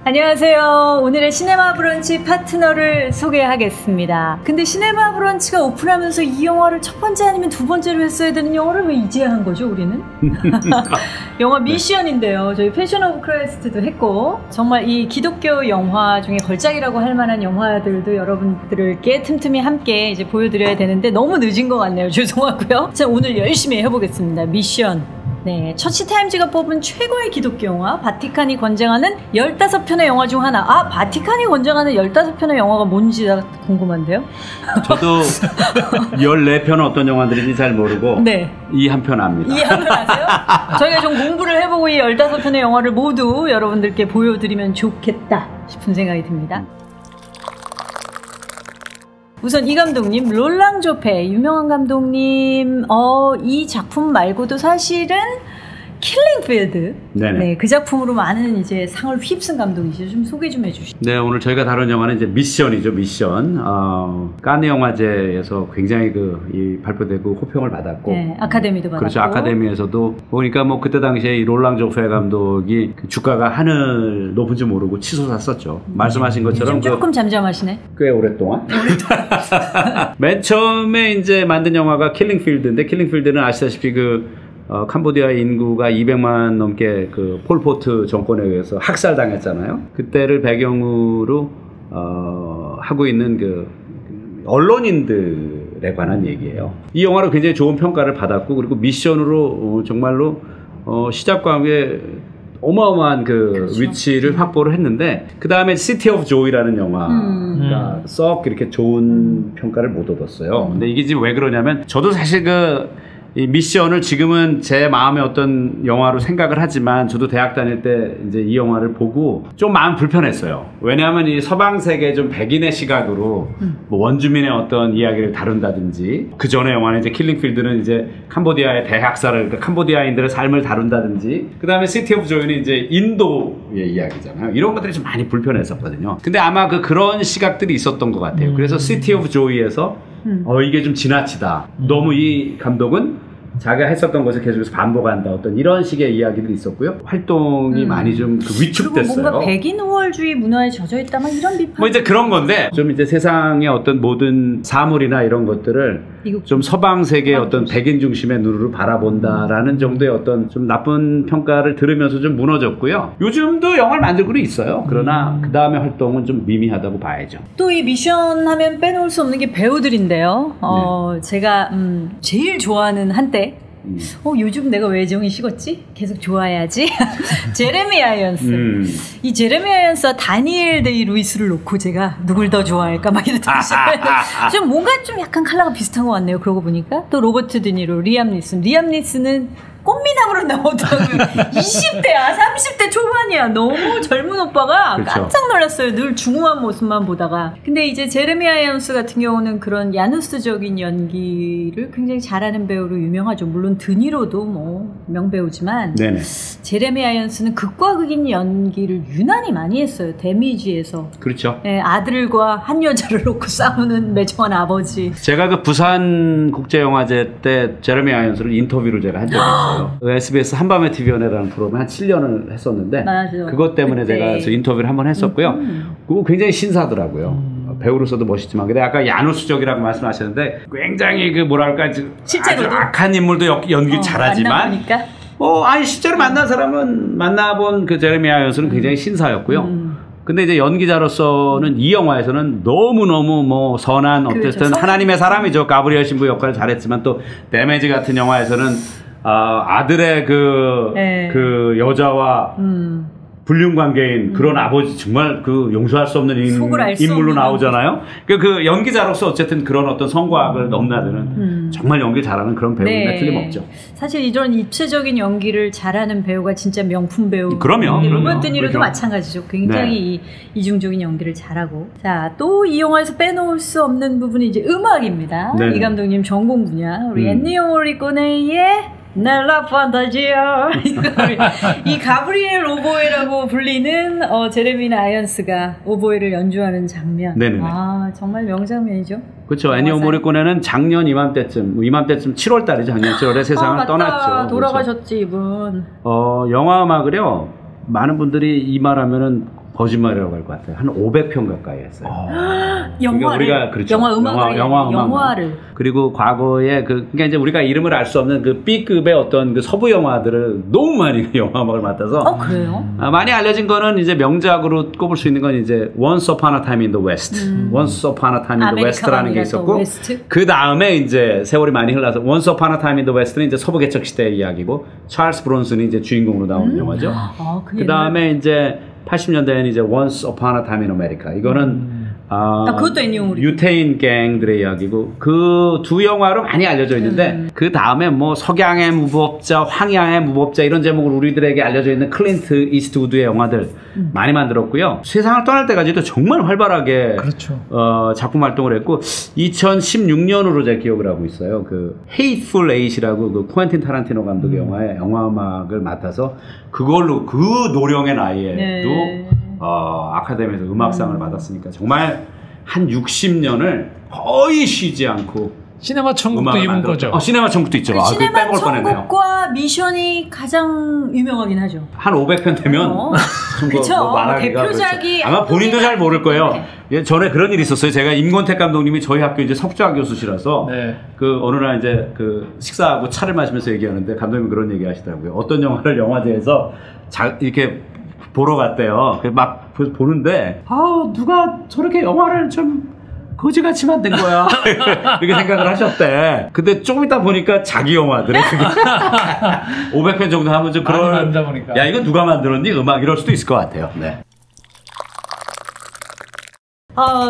안녕하세요. 오늘의 시네마 브런치 파트너를 소개하겠습니다. 근데 시네마 브런치가 오픈하면서 이 영화를 첫 번째 아니면 두 번째로 했어야 되는 영화를 왜 이제 한 거죠, 우리는? 영화 미션인데요. 저희 패션 오브 크라이스트도 했고, 정말 이 기독교 영화 중에 걸작이라고 할 만한 영화들도 여러분들께 틈틈이 함께 이제 보여드려야 되는데 너무 늦은 것 같네요. 죄송하고요. 자, 오늘 열심히 해보겠습니다. 미션. 네, 처치타임즈가 뽑은 최고의 기독교 영화, 바티칸이 권장하는 15편의 영화 중 하나. 아, 바티칸이 권장하는 15편의 영화가 뭔지 궁금한데요? 저도 14편 어떤 영화들인지 잘 모르고 네. 이 한 편 압니다. 이 한 편 아세요? 저희가 좀 공부를 해보고 이 15편의 영화를 모두 여러분들께 보여드리면 좋겠다 싶은 생각이 듭니다. 우선 이 감독님, 롤랑 조페, 유명한 감독님, 이 작품 말고도 사실은 킬링필드, 네, 그 작품으로 많은 이제 상을 휩쓴 감독이시죠. 좀 소개 좀 해주시죠. 네, 오늘 저희가 다룬 영화는 이제 미션이죠, 미션. 칸네 영화제에서 굉장히 발표되고 호평을 받았고, 네, 아카데미도 받았고, 그렇죠, 아카데미에서도 보니까 뭐 그때 당시에 이 롤랑 조페 감독이 그 주가가 하늘 높은 줄 모르고 치솟았었죠. 말씀하신 것처럼 조금 잠잠하시네. 꽤 오랫동안. 맨 처음에 이제 만든 영화가 킬링필드인데, 킬링필드는 아시다시피 캄보디아 인구가 200만 넘게 폴포트 정권에 의해서 학살당했잖아요. 그때를 배경으로 하고 있는 언론인들에 관한 얘기예요. 이 영화로 굉장히 좋은 평가를 받았고, 그리고 미션으로 정말로 시작과 후에 어마어마한 그렇죠. 위치를 확보를 했는데, 그 다음에 시티 오브 조이라는 영화가 썩 이렇게 좋은 평가를 못 얻었어요. 근데 이게 지금 왜 그러냐면, 저도 사실 이 미션을 지금은 제 마음의 어떤 영화로 생각을 하지만, 저도 대학 다닐 때 이제 이 영화를 보고 좀 마음 불편했어요. 왜냐하면 이 서방 세계 좀 백인의 시각으로 뭐 원주민의 어떤 이야기를 다룬다든지, 그 전에 영화는 이제 킬링필드는 이제 캄보디아의 대학살을, 그러니까 캄보디아인들의 삶을 다룬다든지, 그 다음에 시티 오브 조이는 이제 인도의 이야기잖아요. 이런 것들이 좀 많이 불편했었거든요. 근데 아마 그런 시각들이 있었던 것 같아요. 그래서 시티 오브 조이에서 이게 좀 지나치다. 너무 이 감독은 자기가 했었던 것을 계속해서 반복한다. 어떤 이런 식의 이야기들이 있었고요. 활동이 많이 좀 위축됐어요. 그리고 뭔가 백인 우월주의 문화에 젖어있다, 막 이런 비판. 뭐 이제 그런 건데, 좀 이제 세상의 어떤 모든 사물이나 이런 것들을 좀 서방 세계의 어떤 백인 중심의 눈으로 바라본다라는 정도의 어떤 좀 나쁜 평가를 들으면서 좀 무너졌고요. 요즘도 영화를 만들고는 있어요. 그러나 그 다음에 활동은 좀 미미하다고 봐야죠. 또 이 미션 하면 빼놓을 수 없는 게 배우들인데요. 네. 제가 제일 좋아하는 한때, 요즘 내가 왜 정이 식었지? 계속 좋아해야지. 제레미 아이언스. 이 제레미 아이언스와 다니엘 데이 루이스를 놓고 제가 누굴 더 좋아할까 막 이랬던 좀 뭔가 좀 약간 컬러가 비슷한 것 같네요. 그러고 보니까. 또 로버트 드니로, 리암 니슨은 꽃미남으로 나오더라고요. 20대야, 30대 초반이야. 너무 젊은 오빠가 그렇죠. 깜짝 놀랐어요. 늘 중후한 모습만 보다가. 근데 이제 제레미 아이언스 같은 경우는 그런 야누스적인 연기를 굉장히 잘하는 배우로 유명하죠. 물론 드니로도 뭐 명배우지만 네네. 제레미 아이언스는 극과 극인 연기를 유난히 많이 했어요. 데미지에서. 그렇죠. 네, 아들과 한 여자를 놓고 싸우는 매정한 아버지. 제가 부산 국제영화제 때 제레미 아이언스를 인터뷰를 제가 한 적이 있어요. SBS 한밤의 TV연애라는 프로그램 한 7년을 했었는데 맞아. 그것 때문에 그때. 제가 그래서 인터뷰를 한번 했었고요. 그거 굉장히 신사더라고요. 배우로서도 멋있지만, 근데 아까 야누스적이라고 말씀하셨는데 굉장히 뭐랄까 아주 악한 인물도 연기 잘하지만 실제로 만난 사람은 만나본 제레미 아이언스는 굉장히 신사였고요. 근데 이제 연기자로서는 이 영화에서는 너무너무 선한 어쨌든 하나님의 사람이죠. 가브리엘 신부 역할을 잘했지만, 또 데미지 같은 영화에서는 아들의 그 여자와 불륜관계인 그런 아버지, 정말 용서할 수 없는 인물로 나오잖아요. 그 연기자로서 어쨌든 그런 어떤 성과학을 넘나드는 정말 연기 잘하는 그런 배우인데 틀림없죠. 사실 이런 입체적인 연기를 잘하는 배우가 진짜 명품 배우. 그럼요. 로버트 드니로도 마찬가지죠. 굉장히 이중적인 연기를 잘하고. 자, 또 이 영화에서 빼놓을 수 없는 부분이 이제 음악입니다. 이 감독님 전공 분야. 우리 엔니오 모리코네의 넬라 판타지아. 이 가브리엘 오보에라고 불리는 제레미 아이언스가 오보에를 연주하는 장면. 네네네. 정말 명장면이죠. 그렇죠. 엔니오 모리코네는 작년 이맘때쯤 7월달이죠. 작년 7월에 세상을 떠났죠. 돌아가셨지, 그렇죠. 이분. 영화 음악을요, 많은 분들이 이 말하면은 거짓말이라고 할 것 같아요. 한 500편 가까이 했어요. 영화를, 우리가 그렇죠. 영화를. 그리고 과거에 그러니까 이제 우리가 이름을 알 수 없는 그 B급의 어떤 그 서부 영화들을 너무 많이 영화 음악을 맡아서. 그래요? 많이 알려진 거는 이제 명작으로 꼽을 수 있는 건 이제 Once Upon a Time in the West, Once Upon a Time in the West라는 게 있었고, 그 다음에 이제 세월이 많이 흘러서 Once Upon a Time in the West는 이제 서부 개척 시대의 이야기고, 찰스 브론슨이 이제 주인공으로 나오는 영화죠. 그 다음에 이제 80년대에는 이제 Once Upon a Time in America. 이거는 그것도 애니용으로 유태인 갱들의 이야기고 그 두 영화로 많이 알려져 있는데 그 다음에 뭐 석양의 무법자, 황야의 무법자 이런 제목으로 우리들에게 알려져 있는 클린트 이스트우드의 영화들 많이 만들었고요. 세상을 떠날 때까지도 정말 활발하게 그렇죠. 작품 활동을 했고 2016년으로 제가 기억을 하고 있어요. 그 Hateful Eight이라고 그 쿠엔틴 타란티노 감독의 영화의 영화 음악을 맡아서 그걸로 그 노령의 나이에도 아카데미에서 음악상을 받았으니까 정말 한 60년을 거의 쉬지 않고 시네마 천국도 입은 거죠. 시네마 천국도 있죠. 시네마 천국과 미션이 가장 유명하긴 하죠. 한 500편 되면 그렇죠. 대표작이 아마 본인도 잘 모를 거예요. 전에 그런 일이 있었어요. 제가 임권택 감독님이 저희 학교 이제 석좌 교수시라서 그 어느 날 이제 그 식사하고 차를 마시면서 얘기하는데 감독님이 그런 얘기 하시더라고요. 어떤 영화를 영화제에서 이렇게 보러 갔대요. 막 보는데 누가 저렇게 영화를 좀 거지같이 만든 거야. 이렇게 생각을 하셨대. 근데 조금 있다 보니까 자기 영화들에 500편 정도 하면 좀 그런 야 이거 누가 만들었니? 음악 이럴 수도 있을 것 같아요. 네.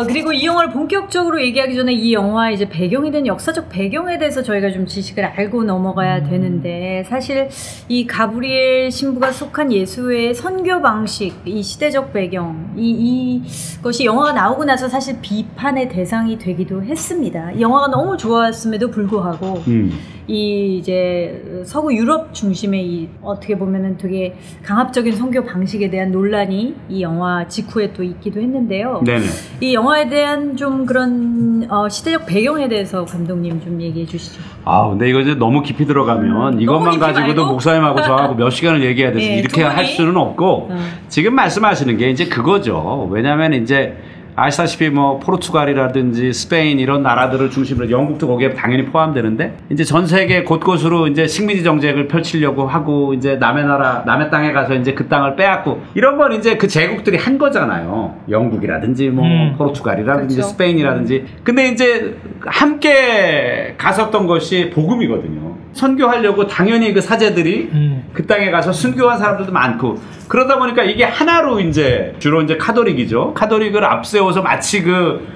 그리고 이 영화를 본격적으로 얘기하기 전에 이 영화의 이제 배경이 된 역사적 배경에 대해서 저희가 좀 지식을 알고 넘어가야 되는데, 사실 이 가브리엘 신부가 속한 예수회의 선교 방식, 이 시대적 배경, 이것이 영화가 나오고 나서 사실 비판의 대상이 되기도 했습니다. 이 영화가 너무 좋았음에도 불구하고, 이 이제 서구 유럽 중심의 이 어떻게 보면은 되게 강압적인 선교 방식에 대한 논란이 이 영화 직후에 또 있기도 했는데요. 네네. 이 영화에 대한 좀 그런 시대적 배경에 대해서 감독님 좀 얘기해 주시죠. 근데 이거 이제 너무 깊이 들어가면 이것만 가지고도 말고? 목사님하고 저하고 몇 시간을 얘기해야 돼서 이렇게 할 수는 없고 지금 말씀하시는 게 이제 그거죠. 왜냐하면 이제 아시다시피 뭐 포르투갈이라든지 스페인 이런 나라들을 중심으로 영국도 거기에 당연히 포함되는데 이제 전 세계 곳곳으로 이제 식민지 정책을 펼치려고 하고 이제 남의 나라 남의 땅에 가서 이제 그 땅을 빼앗고 이런 건 이제 그 제국들이 한 거잖아요. 영국이라든지 뭐 포르투갈이라든지 그렇죠. 스페인이라든지 근데 이제 함께 갔었던 것이 복음이거든요. 선교하려고 당연히 그 사제들이 그 땅에 가서 순교한 사람들도 많고 그러다 보니까 이게 하나로 이제 주로 이제 카톨릭이죠. 카톨릭을 앞세워서 마치 그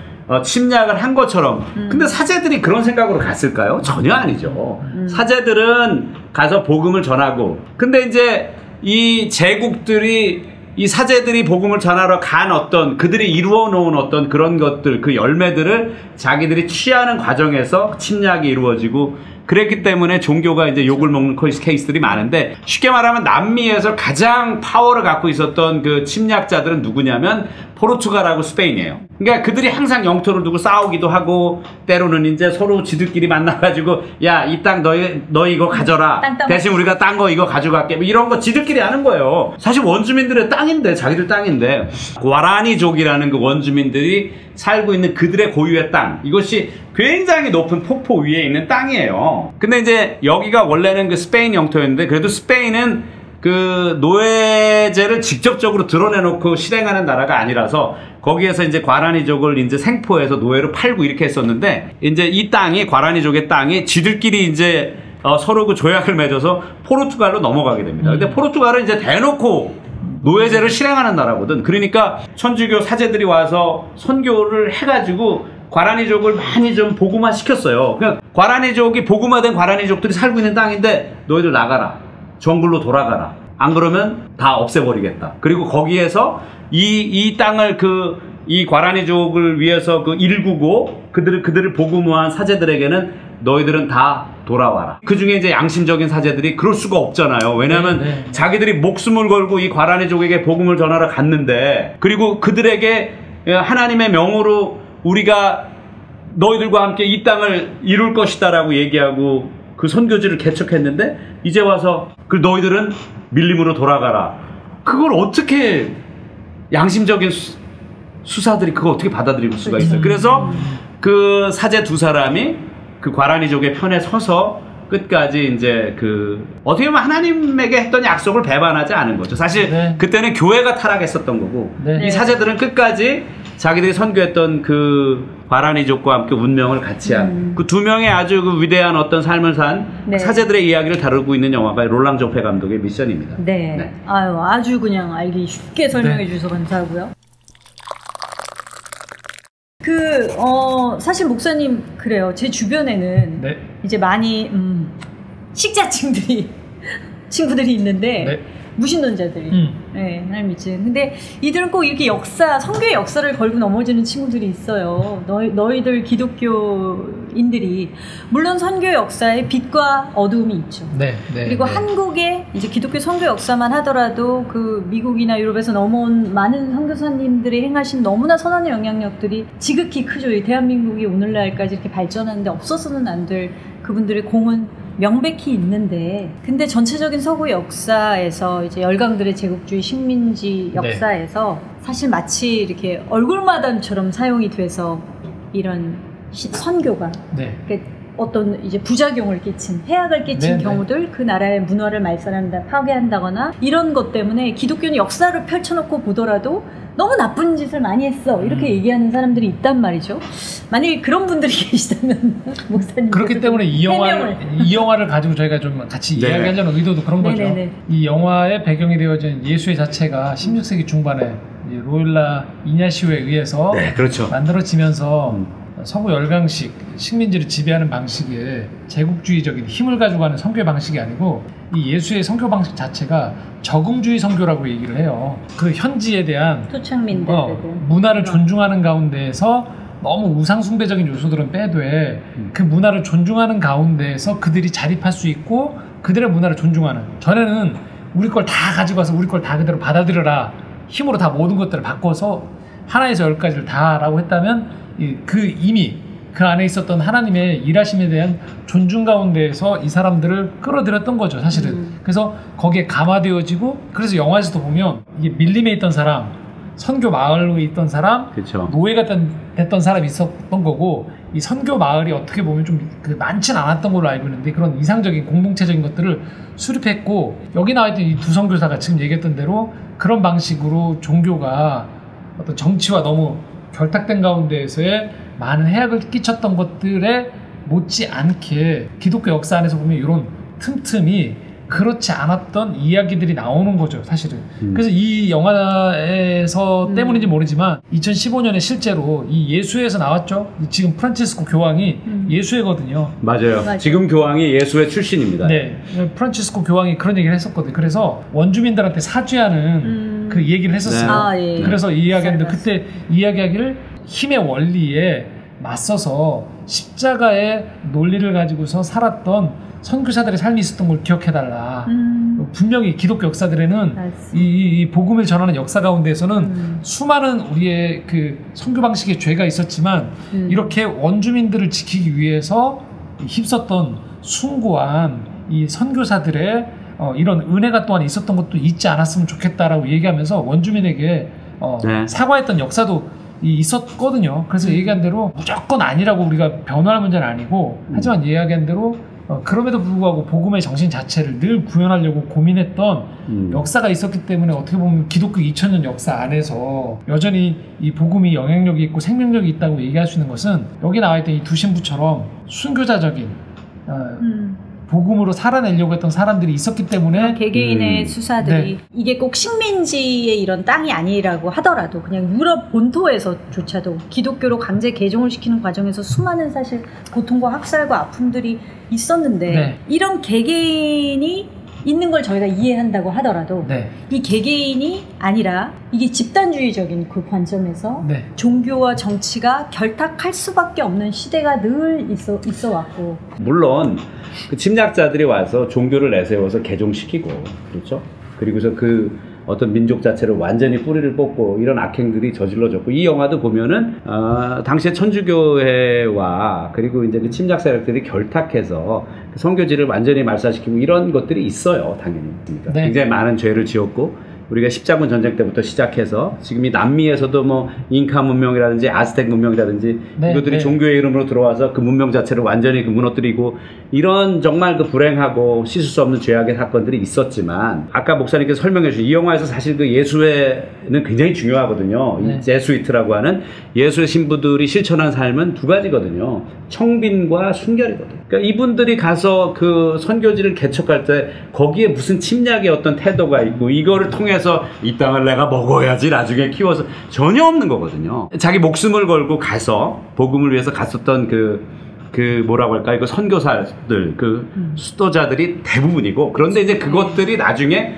침략을 한 것처럼. 근데 사제들이 그런 생각으로 갔을까요? 전혀 아니죠. 사제들은 가서 복음을 전하고. 근데 이제 이 제국들이 이 사제들이 복음을 전하러 간 어떤 그들이 이루어 놓은 어떤 그런 것들 그 열매들을 자기들이 취하는 과정에서 침략이 이루어지고 그랬기 때문에 종교가 이제 욕을 먹는 케이스들이 많은데 쉽게 말하면 남미에서 가장 파워를 갖고 있었던 그 침략자들은 누구냐면 포르투갈하고 스페인이에요. 그러니까 그들이 항상 영토를 두고 싸우기도 하고 때로는 이제 서로 지들끼리 만나가지고 야, 이 땅 너 이거 가져라. 대신 우리가 딴 거 이거 가져갈게. 뭐 이런 거 지들끼리 하는 거예요. 사실 원주민들의 땅인데 자기들 땅인데 과라니족이라는 그 원주민들이 살고 있는 그들의 고유의 땅 이것이 굉장히 높은 폭포 위에 있는 땅이에요. 근데 이제 여기가 원래는 그 스페인 영토였는데 그래도 스페인은 그 노예제를 직접적으로 드러내놓고 실행하는 나라가 아니라서 거기에서 이제 과라니족을 이제 생포해서 노예로 팔고 이렇게 했었는데 이제 이 땅이 과라니족의 땅이 지들끼리 이제 서로 그 조약을 맺어서 포르투갈로 넘어가게 됩니다. 근데 포르투갈은 이제 대놓고 노예제를 실행하는 나라거든. 그러니까 천주교 사제들이 와서 선교를 해가지고 과라니족을 많이 좀 복음화 시켰어요. 그러니까 과라니족이 복음화된 과라니족들이 살고 있는 땅인데 너희들 나가라. 정글로 돌아가라. 안 그러면 다 없애버리겠다. 그리고 거기에서 이 땅을 이 과라니족을 위해서 일구고 그들을 복음화한 사제들에게는 너희들은 다 돌아와라. 그 중에 이제 양심적인 사제들이 그럴 수가 없잖아요. 왜냐하면 자기들이 목숨을 걸고 이 과라니족에게 복음을 전하러 갔는데 그리고 그들에게 하나님의 명으로 우리가 너희들과 함께 이 땅을 이룰 것이다라고 얘기하고 그 선교지를 개척했는데 이제 와서 그 너희들은 밀림으로 돌아가라. 그걸 어떻게 양심적인 수사들이 그거 어떻게 받아들일 수가 있어요. 그래서 그 사제 두 사람이 그 과라니족의 편에 서서 끝까지 이제 그 어떻게 보면 하나님에게 했던 약속을 배반하지 않은 거죠. 사실 네. 그때는 교회가 타락했었던 거고 네. 이 사제들은 끝까지 자기들이 선교했던 그 과라니족과 함께 운명을 같이 한 그 두 명의 아주 그 위대한 어떤 삶을 산 네. 사제들의 이야기를 다루고 있는 영화가 롤랑 조페 감독의 미션입니다. 네. 네. 아유, 아주 그냥 알기 쉽게 설명해 네. 주셔서 감사하고요. 사실 목사님, 그래요. 제 주변에는 네. 이제 많이, 식자층들이, 친구들이 있는데, 네. 무신론자들이. 네, 하나님 믿지. 근데 이들은 꼭 이렇게 선교의 역사를 걸고 넘어지는 친구들이 있어요. 너희들 기독교인들이. 물론 선교의 역사에 빛과 어두움이 있죠. 네. 네. 그리고 네. 한국의 이제 기독교 선교 역사만 하더라도 그 미국이나 유럽에서 넘어온 많은 선교사님들이 행하신 너무나 선한 영향력들이 지극히 크죠. 이 대한민국이 오늘날까지 이렇게 발전하는데 없어서는 안 될 그분들의 공은 명백히 있는데, 근데 전체적인 서구 역사에서 이제 열강들의 제국주의 식민지 역사에서 사실 마치 이렇게 얼굴마담처럼 사용이 돼서 이런 선교가 어떤 이제 부작용을 끼친, 해악을 끼친 경우들, 그 나라의 문화를 말살한다, 파괴한다거나 이런 것 때문에 기독교는 역사를 펼쳐놓고 보더라도 너무 나쁜 짓을 많이 했어, 이렇게 얘기하는 사람들이 있단 말이죠. 만약에 그런 분들이 계시다면 목사님, 그렇기 때문에 이 영화를 가지고 저희가 좀 같이 이야기하려는 의도도 그런 거죠. 이 영화의 배경이 되어진 예수의 자체가 16세기 중반에 로일라 이냐시오에 의해서 그렇죠. 만들어지면서 서구 열강식 식민지를 지배하는 방식의 제국주의적인 힘을 가지고 하는 선교 방식이 아니고, 이 예수의 선교 방식 자체가 적응주의 선교라고 얘기를 해요. 그 현지에 대한 토착민들 문화를 존중하는 가운데에서 너무 우상숭배적인 요소들은 빼되 그 문화를 존중하는 가운데에서 그들이 자립할 수 있고 그들의 문화를 존중하는, 전에는 우리 걸 다 가지고 와서 우리 걸 다 그대로 받아들여라, 힘으로 다 모든 것들을 바꿔서 하나에서 열까지를 다라고 했다면, 이미 그 안에 있었던 하나님의 일하심에 대한 존중 가운데에서 이 사람들을 끌어들였던 거죠, 사실은. 그래서 거기에 감화되어지고, 그래서 영화에서도 보면 이게 밀림에 있던 사람, 선교 마을에 있던 사람, 그쵸. 노예가 됐던 사람이 있었던 거고, 이 선교 마을이 어떻게 보면 좀 많진 않았던 걸로 알고 있는데, 그런 이상적인 공동체적인 것들을 수립했고, 여기 나와있던 이 두 선교사가 지금 얘기했던 대로 그런 방식으로 종교가 어떤 정치와 너무 결탁된 가운데에서의 많은 해악을 끼쳤던 것들에 못지않게 기독교 역사 안에서 보면 이런 틈틈이 그렇지 않았던 이야기들이 나오는 거죠, 사실은. 그래서 이 영화에서 때문인지 모르지만 2015년에 실제로 이 예수회에서 나왔죠. 지금 프란치스코 교황이 예수회거든요. 맞아요. 지금 교황이 예수회 출신입니다. 네, 프란치스코 교황이 그런 얘기를 했었거든요. 그래서 원주민들한테 사죄하는 그 얘기를 했었어요. 그래서 이야기하는데, 그때 이야기하기를 힘의 원리에 맞서서 십자가의 논리를 가지고서 살았던 선교사들의 삶이 있었던 걸 기억해달라. 분명히 기독교 역사들에는 이 복음을 전하는 역사 가운데에서는 수많은 우리의 그 선교 방식의 죄가 있었지만 이렇게 원주민들을 지키기 위해서 힘썼던 숭고한 이 선교사들의 이런 은혜가 또한 있었던 것도 잊지 않았으면 좋겠다라고 얘기하면서 원주민에게 사과했던 역사도 있었거든요. 그래서 얘기한 대로 무조건 아니라고 우리가 변호할 문제는 아니고, 하지만 이야기한 대로 그럼에도 불구하고 복음의 정신 자체를 늘 구현하려고 고민했던 역사가 있었기 때문에, 어떻게 보면 기독교 2000년 역사 안에서 여전히 이 복음이 영향력이 있고 생명력이 있다고 얘기할 수 있는 것은, 여기 나와있던 이 두 신부처럼 순교자적인 복음으로 살아내려고 했던 사람들이 있었기 때문에, 개개인의 수사들이 이게 꼭 식민지의 이런 땅이 아니라고 하더라도 그냥 유럽 본토에서조차도 기독교로 강제 개종을 시키는 과정에서 수많은 사실 고통과 학살과 아픔들이 있었는데, 이런 개개인이 있는 걸 저희가 이해한다고 하더라도 이 개개인이 아니라 이게 집단주의적인 그 관점에서 종교와 정치가 결탁할 수밖에 없는 시대가 늘 있어 왔고, 물론 그 침략자들이 와서 종교를 내세워서 개종시키고, 그렇죠? 그리고서 그 어떤 민족 자체를 완전히 뿌리를 뽑고 이런 악행들이 저질러졌고, 이 영화도 보면은 당시에 천주교회와 그리고 이제 그 침략 세력들이 결탁해서 그 선교지를 완전히 말살시키고 이런 것들이 있어요, 당연히. 그러니까 굉장히 많은 죄를 지었고, 우리가 십자군 전쟁 때부터 시작해서 지금 이 남미에서도 뭐 잉카 문명이라든지 아스텍 문명이라든지 네, 이것들이 네. 종교의 이름으로 들어와서 그 문명 자체를 완전히 그 무너뜨리고 이런 정말 그 불행하고 씻을 수 없는 죄악의 사건들이 있었지만 아까 목사님께서 설명해 주신 이 영화에서 사실 그 예수회는 굉장히 중요하거든요. 네. 이 제수이트라고 하는 예수의 신부들이 실천한 삶은 두 가지거든요. 청빈과 순결이거든요. 그러니까 이분들이 가서 그 선교지를 개척할 때 거기에 무슨 침략의 어떤 태도가 있고 이거를 통해서 이 땅을 내가 먹어야지 나중에 키워서 전혀 없는 거거든요. 자기 목숨을 걸고 가서 복음을 위해서 갔었던 그 뭐라고 할까 이거 선교사들 그 수도자들이 대부분이고 그런데 이제 그것들이 나중에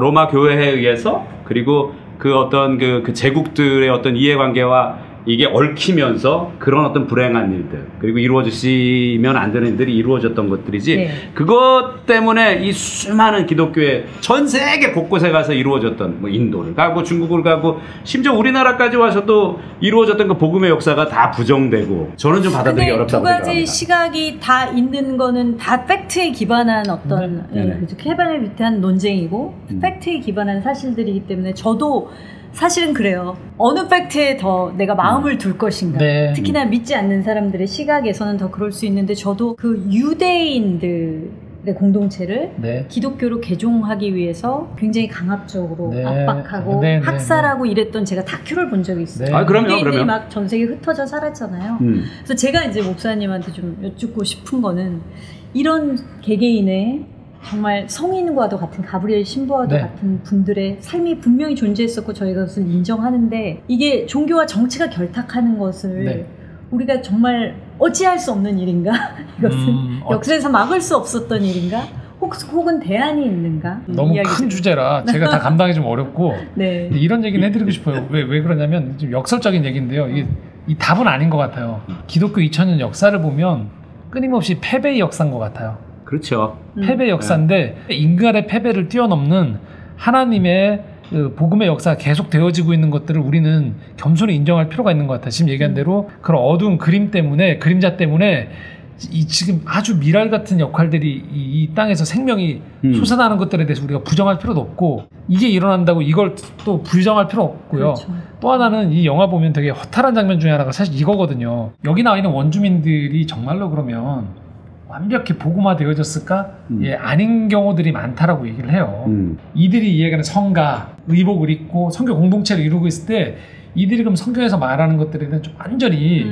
로마 교회에 의해서 그리고 그 어떤 그 제국들의 어떤 이해관계와 이게 얽히면서 그런 어떤 불행한 일들 그리고 이루어지면 안 되는 일들이 이루어졌던 것들이지 네. 그것 때문에 이 수많은 기독교의 전 세계 곳곳에 가서 이루어졌던 뭐 인도를 가고 중국을 가고 심지어 우리나라까지 와서도 이루어졌던 그 복음의 역사가 다 부정되고 저는 좀 받아들이기 어렵다고 생각합니다. 두 가지 생각합니다. 시각이 다 있는 거는 다 팩트에 기반한 어떤 해반을 비롯한 논쟁이고 팩트에 기반한 사실들이기 때문에 저도 사실은 그래요. 어느 팩트에 더 내가 마음을 둘 것인가. 네. 특히나 믿지 않는 사람들의 시각에서는 더 그럴 수 있는데 저도 그 유대인들의 공동체를 네. 기독교로 개종하기 위해서 굉장히 강압적으로 네. 압박하고 네, 네, 학살하고 이랬던 제가 다큐를 본 적이 있어요. 네. 아, 그럼요, 유대인들이 그럼요. 막 전 세계 흩어져 살았잖아요. 그래서 제가 이제 목사님한테 좀 여쭙고 싶은 거는 이런 개개인의 정말 성인과도 같은 가브리엘 신부와도 네. 같은 분들의 삶이 분명히 존재했었고 저희가 그것을 인정하는데 이게 종교와 정치가 결탁하는 것을 네. 우리가 정말 어찌할 수 없는 일인가? 이것은 역사에서 막을 수 없었던 일인가? 혹은 대안이 있는가? 너무 큰 주제라 제가 다 감당이 좀 어렵고 네. 이런 얘기는 해드리고 싶어요. 왜 그러냐면 좀 역설적인 얘기인데요. 이게 이 답은 아닌 것 같아요. 기독교 2000년 역사를 보면 끊임없이 패배의 역사인 것 같아요. 그렇죠. 패배 역사인데 인간의 패배를 뛰어넘는 하나님의 그 복음의 역사가 계속 되어지고 있는 것들을 우리는 겸손히 인정할 필요가 있는 것 같아요. 지금 얘기한 대로 그런 어두운 그림자 때문에 지금 아주 미랄 같은 역할들이 이 땅에서 생명이 솟아나는 것들에 대해서 우리가 부정할 필요도 없고 이게 일어난다고 이걸 또 부정할 필요 없고요. 그렇죠. 또 하나는 이 영화 보면 되게 허탈한 장면 중에 하나가 사실 이거거든요. 여기 나와 있는 원주민들이 정말로 그러면 완벽히 복음화되어졌을까? 예, 아닌 경우들이 많다라고 얘기를 해요. 이들이 이야기하는 성가, 의복을 입고 성교 공동체를 이루고 있을 때 이들이 그럼 성경에서 말하는 것들에 대한 좀 완전히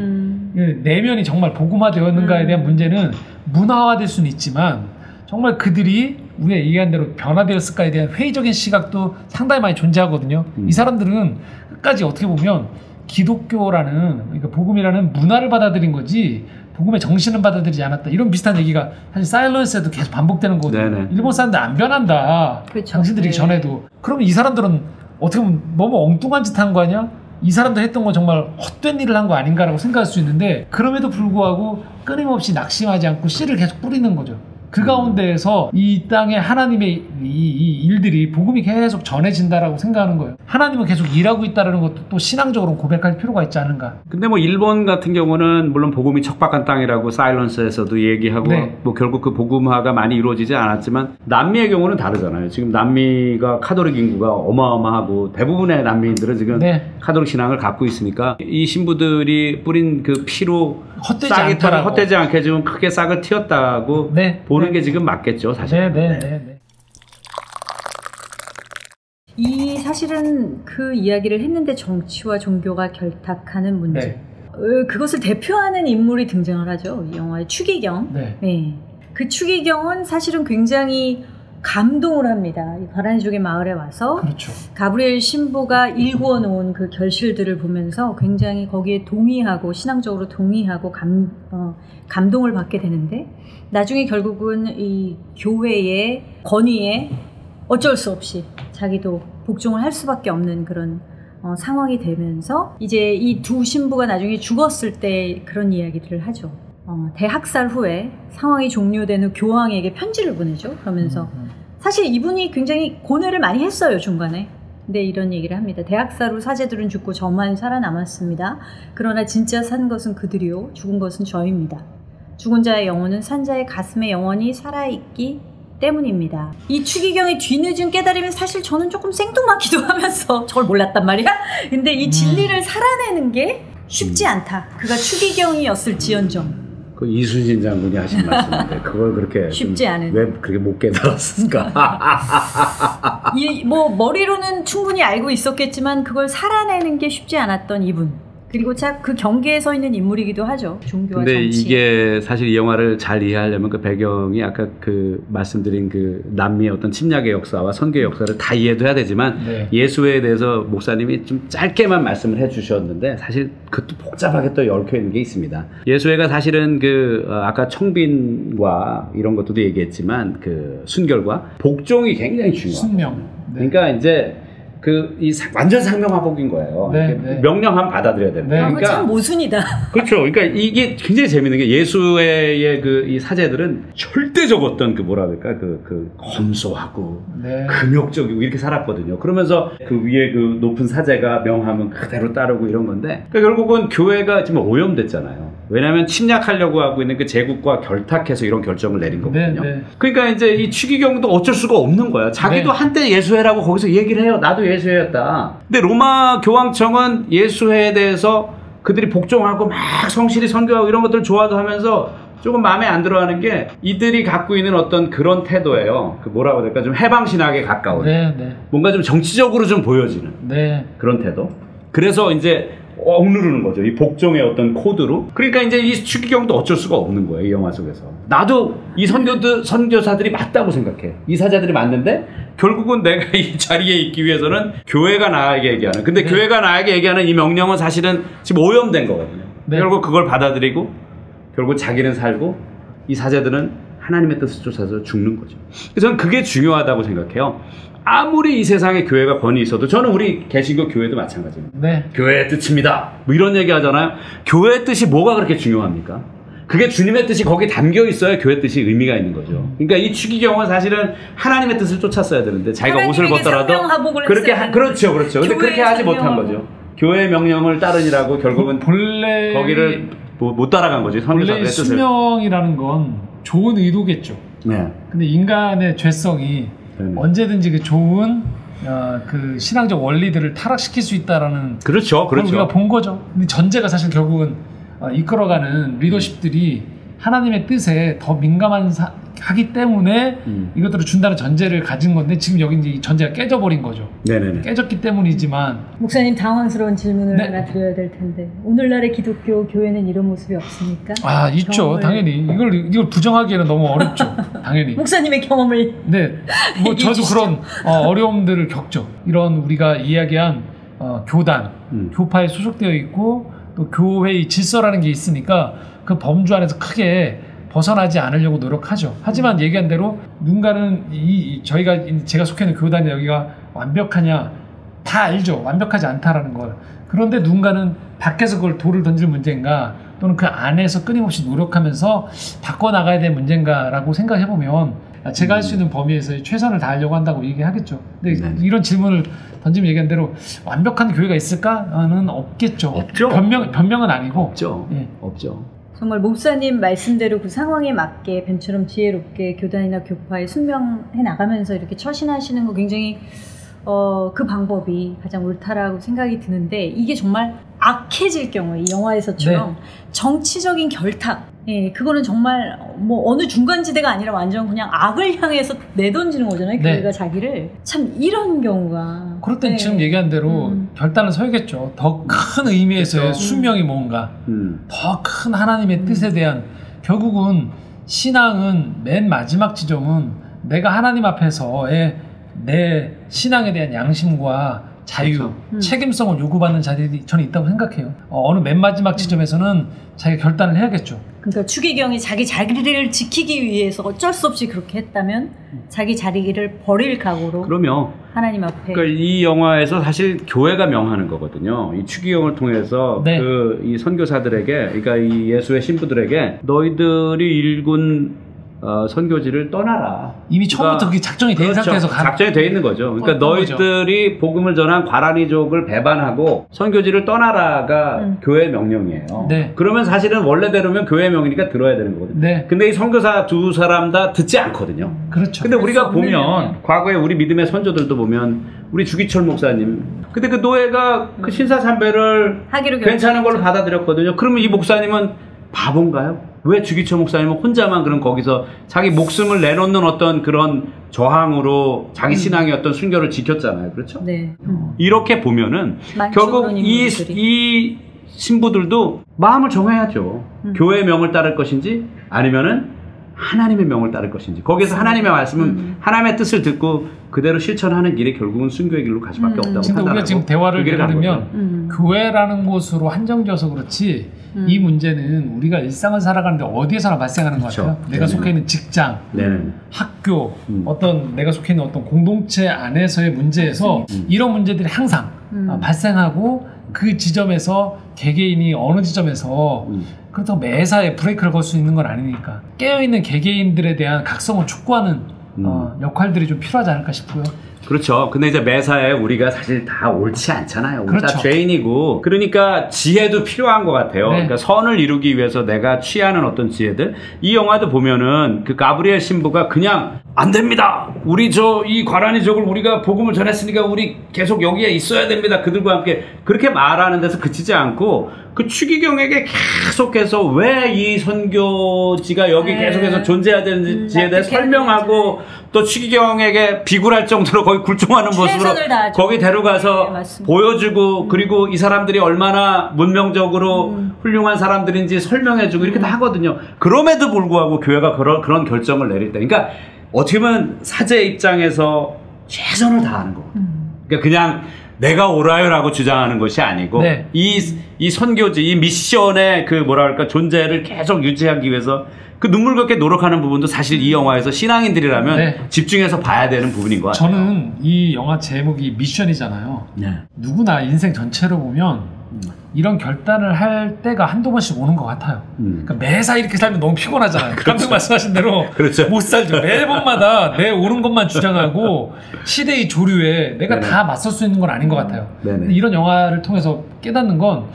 내면이 정말 복음화되었는가에 대한 문제는 문화화될 수는 있지만 정말 그들이 우리가 얘기한 대로 변화되었을까에 대한 회의적인 시각도 상당히 많이 존재하거든요. 이 사람들은 끝까지 어떻게 보면 기독교라는 그러니까 복음이라는 문화를 받아들인 거지 복음의 정신은 받아들이지 않았다. 이런 비슷한 얘기가 사실 사일런스에도 계속 반복되는 거거든요. 네네. 일본 사람들 안 변한다. 그렇죠. 당신들이 전에도. 그러면 이 사람들은 어떻게 보면 너무 엉뚱한 짓 한 거 아니야? 이 사람들 했던 건 정말 헛된 일을 한 거 아닌가라고 생각할 수 있는데 그럼에도 불구하고 끊임없이 낙심하지 않고 씨를 계속 뿌리는 거죠. 그 가운데에서 이 땅에 하나님의 이 일들이 복음이 계속 전해진다라고 생각하는 거예요. 하나님은 계속 일하고 있다는 것도 또 신앙적으로 고백할 필요가 있지 않은가. 근데 뭐 일본 같은 경우는 물론 복음이 척박한 땅이라고 사일런스에서도 얘기하고 네. 뭐 결국 그 복음화가 많이 이루어지지 않았지만 남미의 경우는 다르잖아요. 지금 남미가 카톨릭 인구가 어마어마하고 대부분의 남미인들은 지금 네. 카톨릭 신앙을 갖고 있으니까 이 신부들이 뿌린 그 피로 헛되지 않게 좀 크게 싹을 틔웠다고 네. 보는 게 지금 맞겠죠, 사실. 네. 이 사실은 그 이야기를 했는데 정치와 종교가 결탁하는 문제. 네. 그것을 대표하는 인물이 등장을 하죠. 이 영화의 추기경. 네. 네. 그 추기경은 사실은 굉장히 감동을 합니다. 이 가라니족의 마을에 와서 그렇죠. 가브리엘 신부가 일구어 놓은 그 결실들을 보면서 굉장히 거기에 동의하고 신앙적으로 동의하고 감동을 받게 되는데 나중에 결국은 이 교회의 권위에 어쩔 수 없이 자기도 복종을 할 수밖에 없는 그런 상황이 되면서 이제 이 두 신부가 나중에 죽었을 때 그런 이야기들을 하죠. 대학살 후에 상황이 종료된 후 교황에게 편지를 보내죠. 그러면서 사실 이분이 굉장히 고뇌를 많이 했어요, 중간에. 근데 이런 얘기를 합니다. 대학살 후 사제들은 죽고 저만 살아남았습니다. 그러나 진짜 산 것은 그들이요, 죽은 것은 저입니다. 죽은 자의 영혼은 산 자의 가슴에 영원히 살아있기 때문입니다. 이 추기경의 뒤늦은 깨달음이 사실 저는 조금 생뚱맞기도 하면서 저걸 몰랐단 말이야. 근데 이 진리를 살아내는 게 쉽지 않다. 그가 추기경이었을지언정. 그 이순신 장군이 하신 말씀인데 그걸 그렇게 쉽지 않은. 왜 그렇게 못 깨달았을까? 뭐 머리로는 충분히 알고 있었겠지만 그걸 살아내는 게 쉽지 않았던 이분. 그리고 그 경계에 서 있는 인물이기도 하죠. 종교와 근데 정치. 이게 사실 이 영화를 잘 이해하려면 그 배경이 아까 그 말씀드린 그 남미의 어떤 침략의 역사와 선교의 역사를 다 이해도 해야 되지만 네. 예수에 대해서 목사님이 좀 짧게만 말씀을 해주셨는데 사실 그것도 복잡하게 또 얽혀 있는 게 있습니다. 예수회가 사실은 그 아까 청빈과 이런 것도 얘기했지만 그 순결과 복종이 굉장히 중요해요. 순명. 네. 그러니까 이제 완전 상명하복인 거예요. 네, 네. 명령하면 받아들여야 됩니다. 네. 그러니까 참 모순이다. 그렇죠. 그러니까 이게 굉장히 재밌는 게 예수의 이 사제들은 절대적 어떤 그 뭐라 그럴까 그 검소하고 네. 금욕적이고 이렇게 살았거든요. 그러면서 그 위에 그 높은 사제가 명하면 그대로 따르고 이런 건데 그러니까 결국은 교회가 지금 오염됐잖아요. 왜냐하면 침략하려고 하고 있는 그 제국과 결탁해서 이런 결정을 내린 거거든요. 네, 네. 그러니까 이제 이 추기경도 어쩔 수가 없는 거야. 자기도 네. 한때 예수회라고 거기서 얘기를 해요. 나도 예수회였다. 근데 로마 교황청은 예수회에 대해서 그들이 복종하고 막 성실히 선교하고 이런 것들 좋아도 하면서 조금 마음에 안 들어하는 게 이들이 갖고 있는 어떤 그런 태도예요. 그 뭐라고 해야 될까? 좀 해방신학에 가까운. 네, 네. 뭔가 좀 정치적으로 좀 보여지는 네. 그런 태도. 그래서 이제 억누르는 거죠. 이 복종의 어떤 코드로. 그러니까 이제 이 추기경도 어쩔 수가 없는 거예요. 이 영화 속에서. 나도 이 선교사들이 맞다고 생각해. 이 사자들이 맞는데 결국은 내가 이 자리에 있기 위해서는 교회가 나에게 얘기하는. 근데 네. 교회가 나에게 얘기하는 이 명령은 사실은 지금 오염된 거거든요. 네. 결국 그걸 받아들이고 결국 자기는 살고 이 사자들은 하나님의 뜻을 쫓아서 죽는 거죠. 그래서 저는 그게 중요하다고 생각해요. 아무리 이 세상에 교회가 권위 있어도 저는 우리 개신교 교회도 마찬가지입니다. 네. 교회의 뜻입니다. 뭐 이런 얘기 하잖아요. 교회의 뜻이 뭐가 그렇게 중요합니까? 그게 주님의 뜻이 거기 담겨 있어야 교회 뜻이 의미가 있는 거죠. 그러니까 이 추기경은 사실은 하나님의 뜻을 쫓았어야 되는데 자기가 옷을 벗더라도 그렇게 그렇죠. 근데 그렇게 하지 못한 거죠. 교회의 명령을 따르니라고 결국은 본래 거기를 못 따라간 거죠. 본래 뜻을. 수명이라는 건 좋은 의도겠죠. 네. 근데 인간의 죄성이 언제든지 그 좋은 그 신앙적 원리들을 타락시킬 수 있다라는 그렇죠. 그걸 우리가 본 거죠. 근데 전제가 사실 결국은 이끌어가는 리더십들이 하나님의 뜻에 더 민감한 하기 때문에 이것들을 준다는 전제를 가진 건데 지금 여기 이제 이 전제가 깨져버린 거죠. 네네네. 깨졌기 때문이지만 목사님 당황스러운 질문을 네. 하나 드려야 될 텐데 오늘날의 기독교 교회는 이런 모습이 없습니까? 아 있죠. 당연히 이걸 부정하기에는 너무 어렵죠. 당연히. 목사님의 경험을 네, 뭐 저도 그런 어려움들을 겪죠. 이런 우리가 이야기한 교단, 교파에 소속되어 있고 또 교회의 질서라는 게 있으니까 그 범주 안에서 크게 벗어나지 않으려고 노력하죠. 하지만 얘기한 대로 누군가는 제가 속해 있는 교단이 여기가 완벽하냐 다 알죠. 완벽하지 않다라는 걸. 그런데 누군가는 밖에서 그걸 돌을 던질 문제인가 또는 그 안에서 끊임없이 노력하면서 바꿔나가야 될 문제인가라고 생각해보면 제가 할 수 있는 범위에서 최선을 다하려고 한다고 얘기하겠죠. 근데 이런 질문을 던지면 얘기한 대로 완벽한 교회가 있을까는 없겠죠. 없죠. 변명은 아니고. 없죠. 예. 없죠. 정말 목사님 말씀대로 그 상황에 맞게 뱀처럼 지혜롭게 교단이나 교파에 순명해 나가면서 이렇게 처신하시는 거 굉장히 그 방법이 가장 옳다라고 생각이 드는데 이게 정말 악해질 경우에 이 영화에서처럼 정치적인 결탁 그거는 정말 뭐 어느 중간지대가 아니라 완전 그냥 악을 향해서 내던지는 거잖아요. 교회가 자기를. 참 이런 경우가. 그럴 땐 지금 얘기한 대로 결단을 서야겠죠. 더 큰 의미에서의 순명이 뭔가 더 큰 하나님의 뜻에 대한 결국은 신앙은 맨 마지막 지점은 내가 하나님 앞에서의 내 신앙에 대한 양심과 자유, 책임성을 요구받는 자들이 저는 있다고 생각해요. 어느 맨 마지막 지점에서는 자기가 결단을 해야겠죠. 그러니까 추기경이 자기 자리를 지키기 위해서 어쩔 수 없이 그렇게 했다면 자기 자리를 버릴 각오로 그럼요. 하나님 앞에. 그러니까 이 영화에서 사실 교회가 명하는 거거든요. 이 추기경을 통해서 이 선교사들에게, 그러니까 이 예수의 신부들에게 너희들이 일군 선교지를 떠나라. 이미 처음부터 그게 작정이 된 상태에서 작정이 돼 있는 거죠. 그러니까 너희들이 복음을 전한 과라니족을 배반하고 선교지를 떠나라가 교회의 명령이에요. 네. 그러면 사실은 원래대로면 교회의 명령이니까 들어야 되는 거거든요. 네. 근데 이 선교사 두 사람 다 듣지 않거든요. 그렇죠. 근데 우리가 보면 과거에 우리 믿음의 선조들도 보면 우리 주기철 목사님, 근데 그 노예가 그 신사참배를 괜찮은 걸로 받아들였거든요. 그러면 이 목사님은 바본가요? 왜 주기철 목사님은 혼자만 그런 거기서 자기 목숨을 내놓는 어떤 그런 저항으로 자기 신앙의 어떤 순결을 지켰잖아요. 그렇죠? 네. 이렇게 보면은 결국 이 신부들도 마음을 정해야죠. 교회의 명을 따를 것인지 아니면은 하나님의 명을 따를 것인지. 거기서 하나님의 말씀은 하나님의 뜻을 듣고 그대로 실천하는 길이 결국은 순교의 길로 갈 수밖에 없다고 판단하고. 우리가 지금 대화를 들으면 교회라는 곳으로 한정져서 그렇지 이 문제는 우리가 일상을 살아가는데 어디에서나 발생하는 것 같아요. 내가 속해 있는 직장, 학교, 어떤 내가 속해 있는 어떤 공동체 안에서의 문제에서 이런 문제들이 항상 발생하고 그 지점에서 개개인이 어느 지점에서 그렇다고 매사에 브레이크를 걸 수 있는 건 아니니까 깨어있는 개개인들에 대한 각성을 촉구하는 역할들이 좀 필요하지 않을까 싶고요. 그렇죠. 근데 이제 매사에 우리가 사실 다 옳지 않잖아요. 우리 그렇죠. 다 죄인이고. 그러니까 지혜도 필요한 것 같아요. 네. 그러니까 선을 이루기 위해서 내가 취하는 어떤 지혜들. 이 영화도 보면은 그 가브리엘 신부가 그냥 안 됩니다. 우리 이 과라니족을 우리가 복음을 전했으니까 우리 계속 여기에 있어야 됩니다. 그들과 함께 그렇게 말하는 데서 그치지 않고 그 추기경에게 계속해서 왜 이 선교지가 여기 계속해서 존재해야 되는지에 대해 설명하고 또 추기경에게 비굴할 정도로 거기 굴종하는 모습으로 거기 데려가서 보여주고 그리고 이 사람들이 얼마나 문명적으로 훌륭한 사람들인지 설명해주고 이렇게 다 하거든요. 그럼에도 불구하고 교회가 그런 결정을 내릴 때 그러니까 어떻게 보면 사제 입장에서 최선을 다하는 거거든요. 그러니까 그냥 내가 옳아요라고 주장하는 것이 아니고 네. 이 선교지, 이 미션의 그 뭐랄까 존재를 계속 유지하기 위해서 그 눈물겹게 노력하는 부분도 사실 이 영화에서 신앙인들이라면 네. 집중해서 봐야 되는 부분인 것 같아요. 저는 이 영화 제목이 미션이잖아요. 네. 누구나 인생 전체로 보면 이런 결단을 할 때가 한두 번씩 오는 것 같아요. 그러니까 매사 이렇게 살면 너무 피곤하잖아요. 그렇죠. 감독 말씀하신 대로 그렇죠. 못 살죠. 매번마다 내 옳은 것만 주장하고 시대의 조류에 내가 네네. 다 맞설 수 있는 건 아닌 것 같아요. 네네. 이런 영화를 통해서 깨닫는 건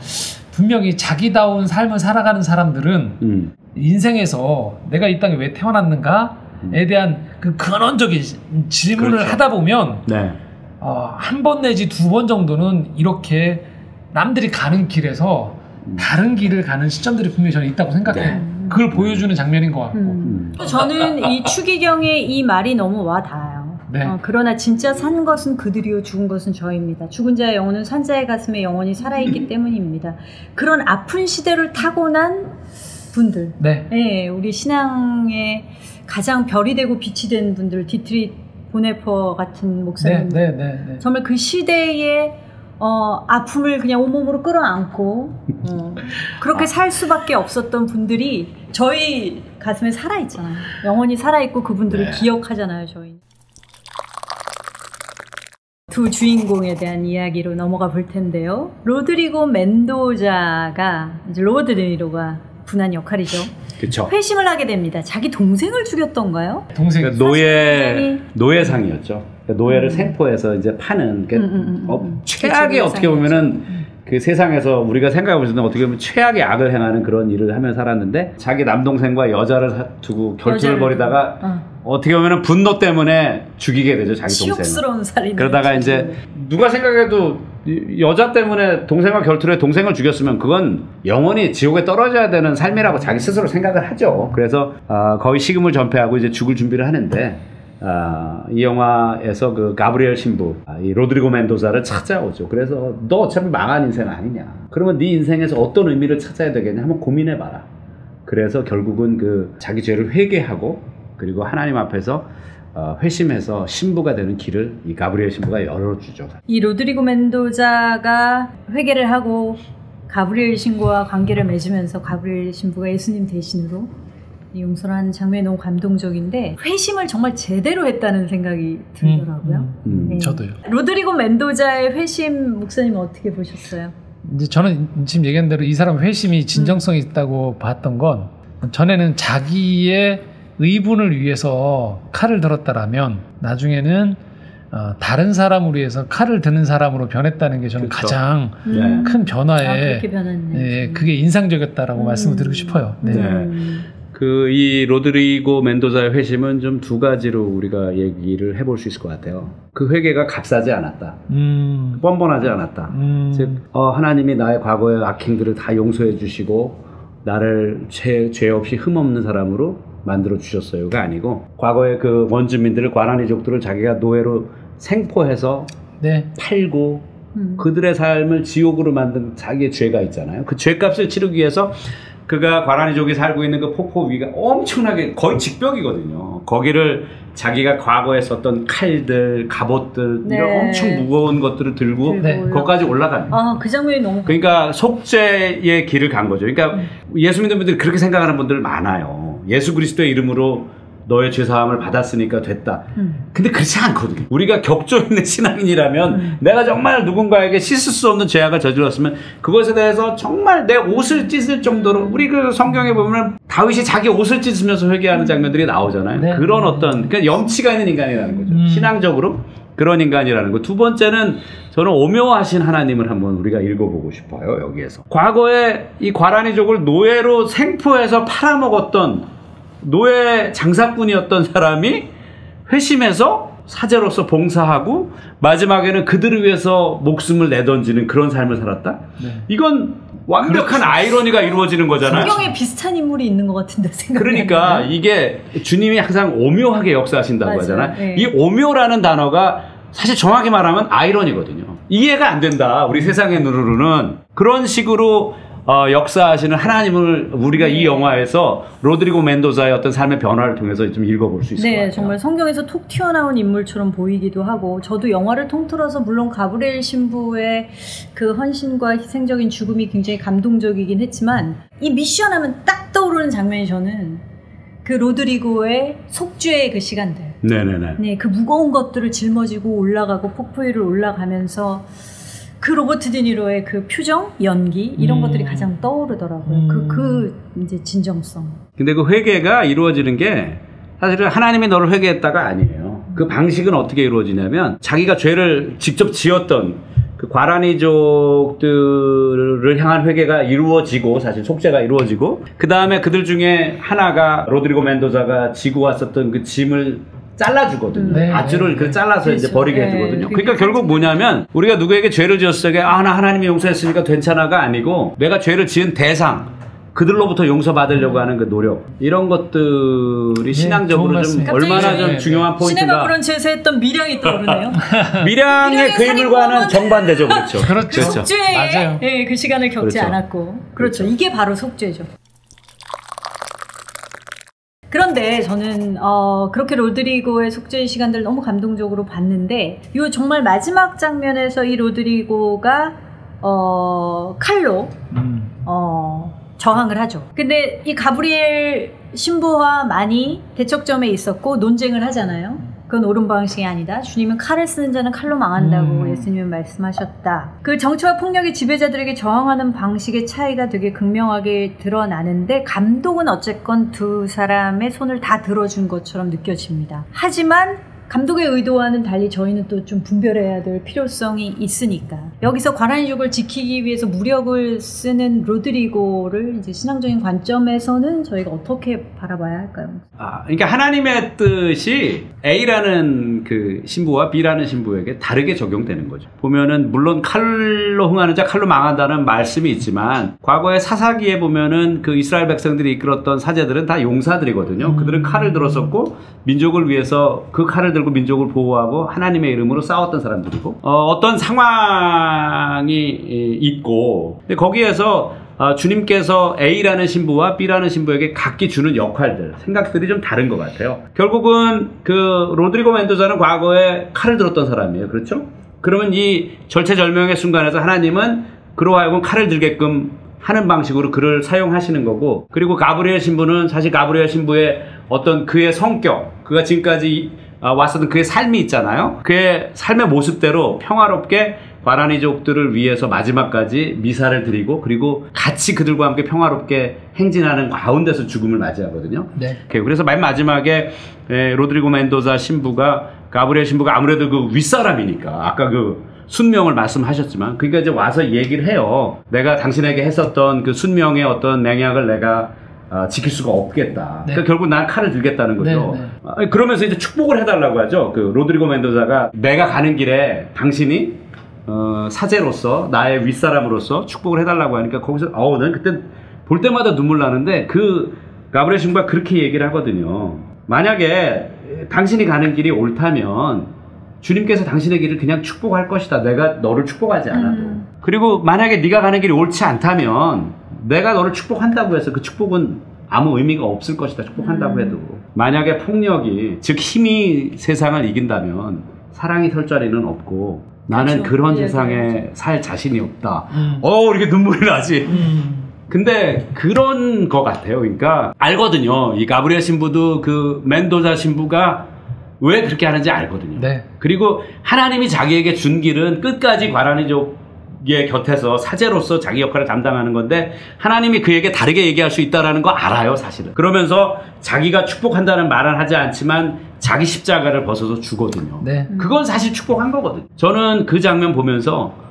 분명히 자기다운 삶을 살아가는 사람들은 인생에서 내가 이 땅에 왜 태어났는가에 대한 그 근원적인 질문을 그렇죠. 하다 보면 네. 한 번 내지 두 번 정도는 이렇게 남들이 가는 길에서 다른 길을 가는 시점들이 분명히 저는 있다고 생각해요. 네. 그걸 보여주는 장면인 것 같고. 저는 이 추기경의 이 말이 너무 와닿아요. 네. 그러나 진짜 산 것은 그들이요 죽은 것은 저입니다. 죽은 자의 영혼은 산 자의 가슴에 영원히 살아있기 때문입니다. 그런 아픈 시대를 타고난 분들, 네. 네, 우리 신앙의 가장 별이 되고 빛이 된 분들, 디트리 보네퍼 같은 목사님, 네. 정말 그 시대의 아픔을 그냥 온몸으로 끌어안고 그렇게 살 수밖에 없었던 분들이 저희 가슴에 살아있잖아요. 영원히 살아있고 그분들을 네. 기억하잖아요. 저희 두 주인공에 대한 이야기로 넘어가 볼 텐데요. 로드리고 멘도자가 이제 로버트 드니로가 분한 역할이죠. 그렇죠. 회심을 하게 됩니다. 자기 동생을 죽였던가요? 동생. 그러니까 노예상이었죠. 그러니까 노예를 생포해서 이제 파는 최악의 어떻게 보면은 그 세상에서 우리가 생각해볼 수 있는 어떻게 보면 최악의 악을 행하는 그런 일을 하며 살았는데 자기 남동생과 여자를 두고 결투를 벌이다가 어떻게 보면 분노 때문에 죽이게 되죠. 자기 동생을. 치욕스러운 살인. 그러다가 이제 누가 생각해도 여자 때문에 동생과 결투를 해 동생을 죽였으면 그건 영원히 지옥에 떨어져야 되는 삶이라고 자기 스스로 생각을 하죠. 그래서 거의 식음을 전폐하고 이제 죽을 준비를 하는데 이 영화에서 그 가브리엘 신부, 이 로드리고 멘도자를 찾아오죠. 그래서 너 어차피 망한 인생 아니냐. 그러면 네 인생에서 어떤 의미를 찾아야 되겠냐. 한번 고민해봐라. 그래서 결국은 그 자기 죄를 회개하고 그리고 하나님 앞에서 회심해서 신부가 되는 길을 이 가브리엘 신부가 열어주죠. 이 로드리고 멘도자가 회개를 하고 가브리엘 신부와 관계를 맺으면서 가브리엘 신부가 예수님 대신으로 용서를 하는 장면이 너무 감동적인데 회심을 정말 제대로 했다는 생각이 들더라고요. 네. 저도요. 로드리고 멘도자의 회심 목사님은 어떻게 보셨어요? 이제 저는 지금 얘기한 대로 이 사람 회심이 진정성이 있다고 봤던 건 전에는 자기의 의분을 위해서 칼을 들었다라면 나중에는 다른 사람을 위해서 칼을 드는 사람으로 변했다는 게 저는 그렇죠. 가장 큰 변화에 그게 인상적이었다라고 말씀을 드리고 싶어요. 네. 이 로드리고 멘도자의 회심은 좀 두 가지로 우리가 얘기를 해볼 수 있을 것 같아요. 그 회개가 값싸지 않았다. 뻔뻔하지 않았다. 즉 하나님이 나의 과거의 악행들을 다 용서해 주시고 나를 죄 없이 흠없는 사람으로 만들어 주셨어요가 아니고 과거의 그 원주민들을 과란이족들을 자기가 노예로 생포해서 팔고 그들의 삶을 지옥으로 만든 자기의 죄가 있잖아요. 그 죄값을 치르기 위해서 그가 과란이족이 살고 있는 그 폭포 위가 엄청나게 거의 직벽이거든요. 거기를 자기가 과거에 썼던 칼들, 갑옷들 이런 엄청 무거운 것들을 들고 거기까지 올라갑니다. 그 장면이 너무 그러니까 속죄의 길을 간 거죠. 그러니까 예수 믿는 분들이 그렇게 생각하는 분들 많아요. 예수 그리스도의 이름으로 너의 죄사함을 받았으니까 됐다. 근데 그렇지 않거든요. 우리가 격조 있는 신앙인이라면 내가 정말 누군가에게 씻을 수 없는 죄악을 저질렀으면 그것에 대해서 정말 내 옷을 찢을 정도로 우리 그 성경에 보면 다윗이 자기 옷을 찢으면서 회개하는 장면들이 나오잖아요. 그런 어떤 그러니까 염치가 있는 인간이라는 거죠. 신앙적으로 그런 인간이라는 거. 두 번째는 저는 오묘하신 하나님을 한번 우리가 읽어보고 싶어요. 여기에서 과거에 이 과란이족을 노예로 생포해서 팔아먹었던 노예 장사꾼이었던 사람이 회심해서 사제로서 봉사하고 마지막에는 그들을 위해서 목숨을 내던지는 그런 삶을 살았다? 이건 완벽한 아이러니가 이루어지는 거잖아요. 성경에 비슷한 인물이 있는 것 같은데 생각이 그러니까 이게 주님이 항상 오묘하게 역사하신다고 하잖아요. 이 오묘라는 단어가 사실 정확히 말하면 아이러니거든요. 이해가 안 된다. 우리 세상의 눈으로는. 그런 식으로 역사하시는 하나님을 우리가 이 영화에서 로드리고 멘도자의 어떤 삶의 변화를 통해서 좀 읽어볼 수 있을 것 같아요. 정말 성경에서 톡 튀어나온 인물처럼 보이기도 하고 저도 영화를 통틀어서 물론 가브리엘 신부의 그 헌신과 희생적인 죽음이 굉장히 감동적이긴 했지만 이 미션 하면 딱 떠오르는 장면이 저는 그 로드리고의 속죄의 그 시간들 그 무거운 것들을 짊어지고 올라가고 폭포 위를 올라가면서 그 로버트 디니로의 그 표정, 연기 이런 것들이 가장 떠오르더라고요. 그 이제 진정성. 근데 그 회개가 이루어지는 게 사실은 하나님이 너를 회개했다가 아니에요. 그 방식은 어떻게 이루어지냐면 자기가 죄를 직접 지었던 그 과란이족들을 향한 회개가 이루어지고 사실 속죄가 이루어지고 그 다음에 그들 중에 하나가 로드리고 멘도자가 지고 왔었던 그 짐을 잘라주거든요. 밧줄을 그 잘라서 이제 버리게 해주거든요. 그러니까 결국 뭐냐면 우리가 누구에게 죄를 지었을 때 나 하나님이 용서했으니까 괜찮아가 아니고 내가 죄를 지은 대상 그들로부터 용서받으려고 하는 그 노력 이런 것들이 신앙적으로 좀 얼마나 좀 중요한 포인트가 시네마 그런 제사했던 미량이 떠오르네요. 미량의 그 인물과는 정반대죠. 그렇죠. 속죄의 그 시간을 겪지 않았고 그렇죠. 이게 바로 속죄죠. 그런데 저는 그렇게 로드리고의 속죄의 시간들을 너무 감동적으로 봤는데 이 정말 마지막 장면에서 이 로드리고가 칼로 저항을 하죠. 근데 이 가브리엘 신부와 많이 대척점에 있었고 논쟁을 하잖아요. 그건 옳은 방식이 아니다. 주님은 칼을 쓰는 자는 칼로 망한다고 예수님은 말씀하셨다. 그 정치와 폭력의 지배자들에게 저항하는 방식의 차이가 되게 극명하게 드러나는데 감독은 어쨌건 두 사람의 손을 다 들어준 것처럼 느껴집니다. 하지만 감독의 의도와는 달리 저희는 또 좀 분별해야 될 필요성이 있으니까 여기서 과란이족을 지키기 위해서 무력을 쓰는 로드리고를 이제 신앙적인 관점에서는 저희가 어떻게 바라봐야 할까요? 그러니까 하나님의 뜻이 A라는 그 신부와 B라는 신부에게 다르게 적용되는 거죠. 보면은 물론 칼로 흥하는 자 칼로 망한다는 말씀이 있지만 과거의 사사기에 보면은 그 이스라엘 백성들이 이끌었던 사제들은 다 용사들이거든요. 그들은 칼을 들었었고 민족을 위해서 그 칼을 들고 민족을 보호하고 하나님의 이름으로 싸웠던 사람들이고 어떤 상황이 있고 근데 거기에서 주님께서 A라는 신부와 B라는 신부에게 각기 주는 역할들, 생각들이 좀 다른 것 같아요. 결국은 그 로드리고 멘도자는 과거에 칼을 들었던 사람이에요. 그렇죠? 그러면 이 절체절명의 순간에서 하나님은 그로 하여금 칼을 들게끔 하는 방식으로 그를 사용하시는 거고 그리고 가브리엘 신부는 사실 가브리엘 신부의 어떤 그의 성격, 그가 지금까지 왔었던 그의 삶이 있잖아요. 그의 삶의 모습대로 평화롭게 과란이족들을 위해서 마지막까지 미사를 드리고 그리고 같이 그들과 함께 평화롭게 행진하는 가운데서 죽음을 맞이하거든요. 네. 그래서 맨 마지막에 로드리고 멘도자 신부가 가브리엘 신부가 아무래도 그 윗사람이니까 아까 그 순명을 말씀하셨지만 그러니까 이제 와서 얘기를 해요. 내가 당신에게 했었던 그 순명의 어떤 맹약을 내가 지킬 수가 없겠다. 네. 그러니까 결국 난 칼을 들겠다는 거죠. 네, 네. 그러면서 이제 축복을 해달라고 하죠. 그 로드리고 멘도자가 내가 가는 길에 당신이 사제로서 나의 윗사람으로서 축복을 해달라고 하니까 거기서 난 그때 볼 때마다 눈물 나는데 그 가브리엘 신부가 그렇게 얘기를 하거든요. 만약에 당신이 가는 길이 옳다면 주님께서 당신의 길을 그냥 축복할 것이다. 내가 너를 축복하지 않아도. 그리고 만약에 네가 가는 길이 옳지 않다면 내가 너를 축복한다고 해서 그 축복은 아무 의미가 없을 것이다. 축복한다고 해도. 만약에 폭력이 즉 힘이 세상을 이긴다면 사랑이 설 자리는 없고 나는 그렇죠. 그런 세상에 살 자신이 없다. 이렇게 눈물이 나지. 근데 그런 것 같아요. 그러니까 알거든요. 이 가브리엘 신부도 그 멘도자 신부가 왜 그렇게 하는지 알거든요. 네. 그리고 하나님이 자기에게 준 길은 끝까지 과라니족의 곁에서 사제로서 자기 역할을 담당하는 건데 하나님이 그에게 다르게 얘기할 수 있다는 거 알아요, 사실은. 그러면서 자기가 축복한다는 말은 하지 않지만 자기 십자가를 벗어서 주거든요. 네. 그건 사실 축복한 거거든요. 저는 그 장면 보면서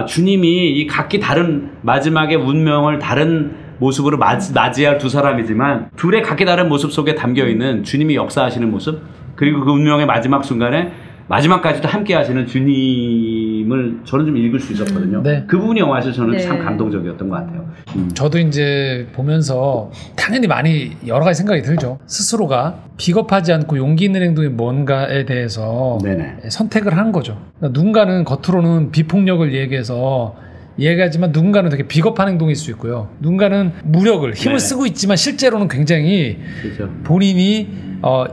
주님이 이 각기 다른 마지막의 운명을 다른 모습으로 맞이할 두 사람이지만 둘의 각기 다른 모습 속에 담겨있는 주님이 역사하시는 모습 그리고 그 운명의 마지막 순간에 마지막까지도 함께 하시는 주님을 저는 좀 읽을 수 있었거든요. 네. 그 부분이 영화에서 저는 네. 참 감동적이었던 것 같아요. 저도 이제 보면서 당연히 많이 여러 가지 생각이 들죠. 스스로가 비겁하지 않고 용기 있는 행동이 뭔가에 대해서 네네. 선택을 한 거죠. 그러니까 누군가는 겉으로는 비폭력을 얘기하지만 누군가는 되게 비겁한 행동일 수 있고요. 누군가는 무력을 힘을 네네. 쓰고 있지만 실제로는 굉장히 그렇죠. 본인이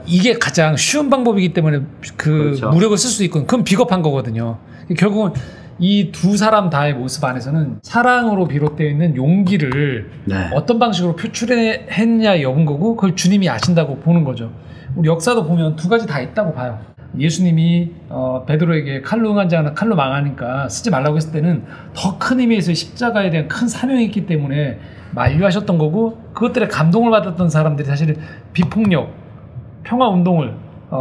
이게 가장 쉬운 방법이기 때문에 그렇죠. 무력을 쓸 수 있고 그건 비겁한 거거든요. 결국은 이 두 사람 다의 모습 안에서는 사랑으로 비롯되어 있는 용기를 네. 어떤 방식으로 표출했냐 여부인 거고 그걸 주님이 아신다고 보는 거죠. 우리 역사도 보면 두 가지 다 있다고 봐요. 예수님이 베드로에게 칼로 응하지 않아 칼로 망하니까 쓰지 말라고 했을 때는 더 큰 의미에서 십자가에 대한 큰 사명이 있기 때문에 만류하셨던 거고 그것들에 감동을 받았던 사람들이 사실은 비폭력, 평화운동을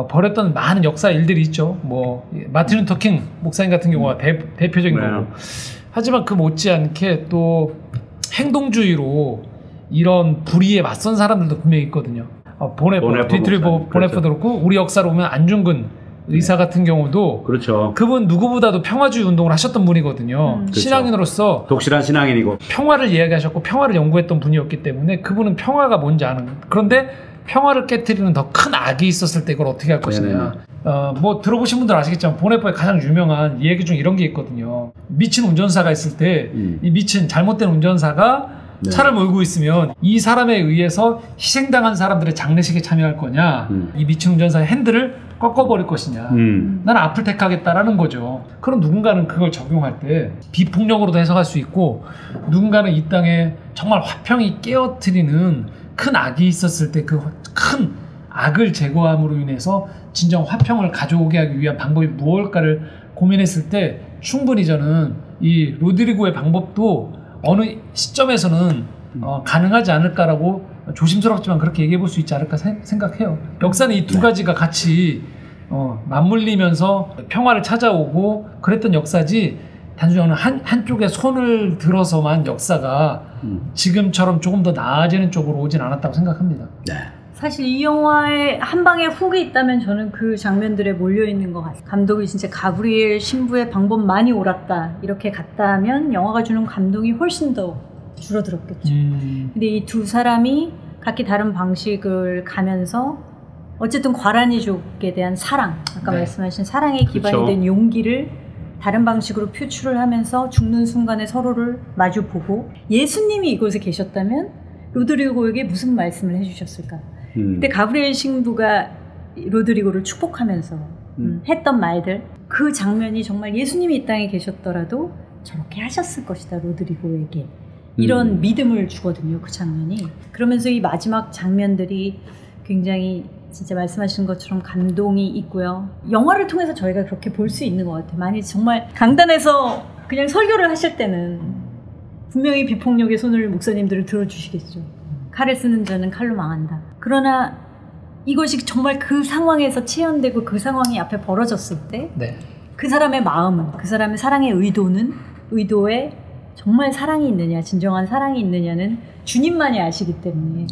벌였던 많은 역사 일들이 있죠. 뭐 마틴 루터 킹 목사님 같은 경우가 대표적인 네. 거고. 하지만 그 못지않게 또 행동주의로 이런 불의에 맞선 사람들도 분명히 있거든요. 디트리버 보네퍼도 그렇고 우리 역사로 보면 안중근 의사 같은 경우도 그렇죠. 그분 누구보다도 평화주의 운동을 하셨던 분이거든요. 그렇죠. 신앙인으로서 독실한 신앙인이고 평화를 이야기하셨고 평화를 연구했던 분이었기 때문에 그분은 평화가 뭔지 아는. 그런데 평화를 깨트리는 더 큰 악이 있었을 때 이걸 어떻게 할 것이냐. 뭐 들어보신 분들 아시겠지만 보네퍼의 가장 유명한 얘기 중에 이런 게 있거든요. 미친 운전사가 있을 때 이 미친 잘못된 운전사가 네. 차를 몰고 있으면 이 사람에 의해서 희생당한 사람들의 장례식에 참여할 거냐 이 미친 운전사의 핸들을 꺾어버릴 것이냐 나는 앞을 택하겠다라는 거죠. 그럼 누군가는 그걸 적용할 때 비폭력으로도 해석할 수 있고 누군가는 이 땅에 정말 화평이 깨어뜨리는 큰 악이 있었을 때 그 큰 악을 제거함으로 인해서 진정 화평을 가져오게 하기 위한 방법이 무엇일까를 고민했을 때 충분히 저는 이 로드리고의 방법도 어느 시점에서는 가능하지 않을까라고 조심스럽지만 그렇게 얘기해 볼 수 있지 않을까 생각해요. 역사는 이 두 가지가 같이 맞물리면서 평화를 찾아오고 그랬던 역사지 단순히 한쪽에 손을 들어서만 역사가 지금처럼 조금 더 나아지는 쪽으로 오진 않았다고 생각합니다. 네. 사실 이 영화에 한 방에 훅이 있다면 저는 그 장면들에 몰려있는 것 같아요. 감독이 진짜 가브리엘 신부의 방법만이 옳았다 이렇게 갔다 하면 영화가 주는 감동이 훨씬 더 줄어들었겠죠. 근데 이 두 사람이 각기 다른 방식을 가면서 어쨌든 과라니족에 대한 사랑, 아까 네. 말씀하신 사랑의 기반이 그쵸. 된 용기를 다른 방식으로 표출을 하면서 죽는 순간에 서로를 마주보고 예수님이 이곳에 계셨다면 로드리고에게 무슨 말씀을 해주셨을까? 그때 가브리엘 신부가 로드리고를 축복하면서 했던 말들, 그 장면이 정말 예수님이 이 땅에 계셨더라도 저렇게 하셨을 것이다 로드리고에게 이런 믿음을 주거든요. 그 장면이. 그러면서 이 마지막 장면들이 굉장히 진짜 말씀하신 것처럼 감동이 있고요. 영화를 통해서 저희가 그렇게 볼 수 있는 것 같아요. 만약 정말 강단에서 그냥 설교를 하실 때는 분명히 비폭력의 손을 목사님들은 들어주시겠죠. 칼을 쓰는 자는 칼로 망한다. 그러나 이것이 정말 그 상황에서 체현되고 그 상황이 앞에 벌어졌을 때 그 사람의 마음은, 그 사람의 사랑의 의도에 정말 사랑이 있느냐, 진정한 사랑이 있느냐는 주님만이 아시기 때문에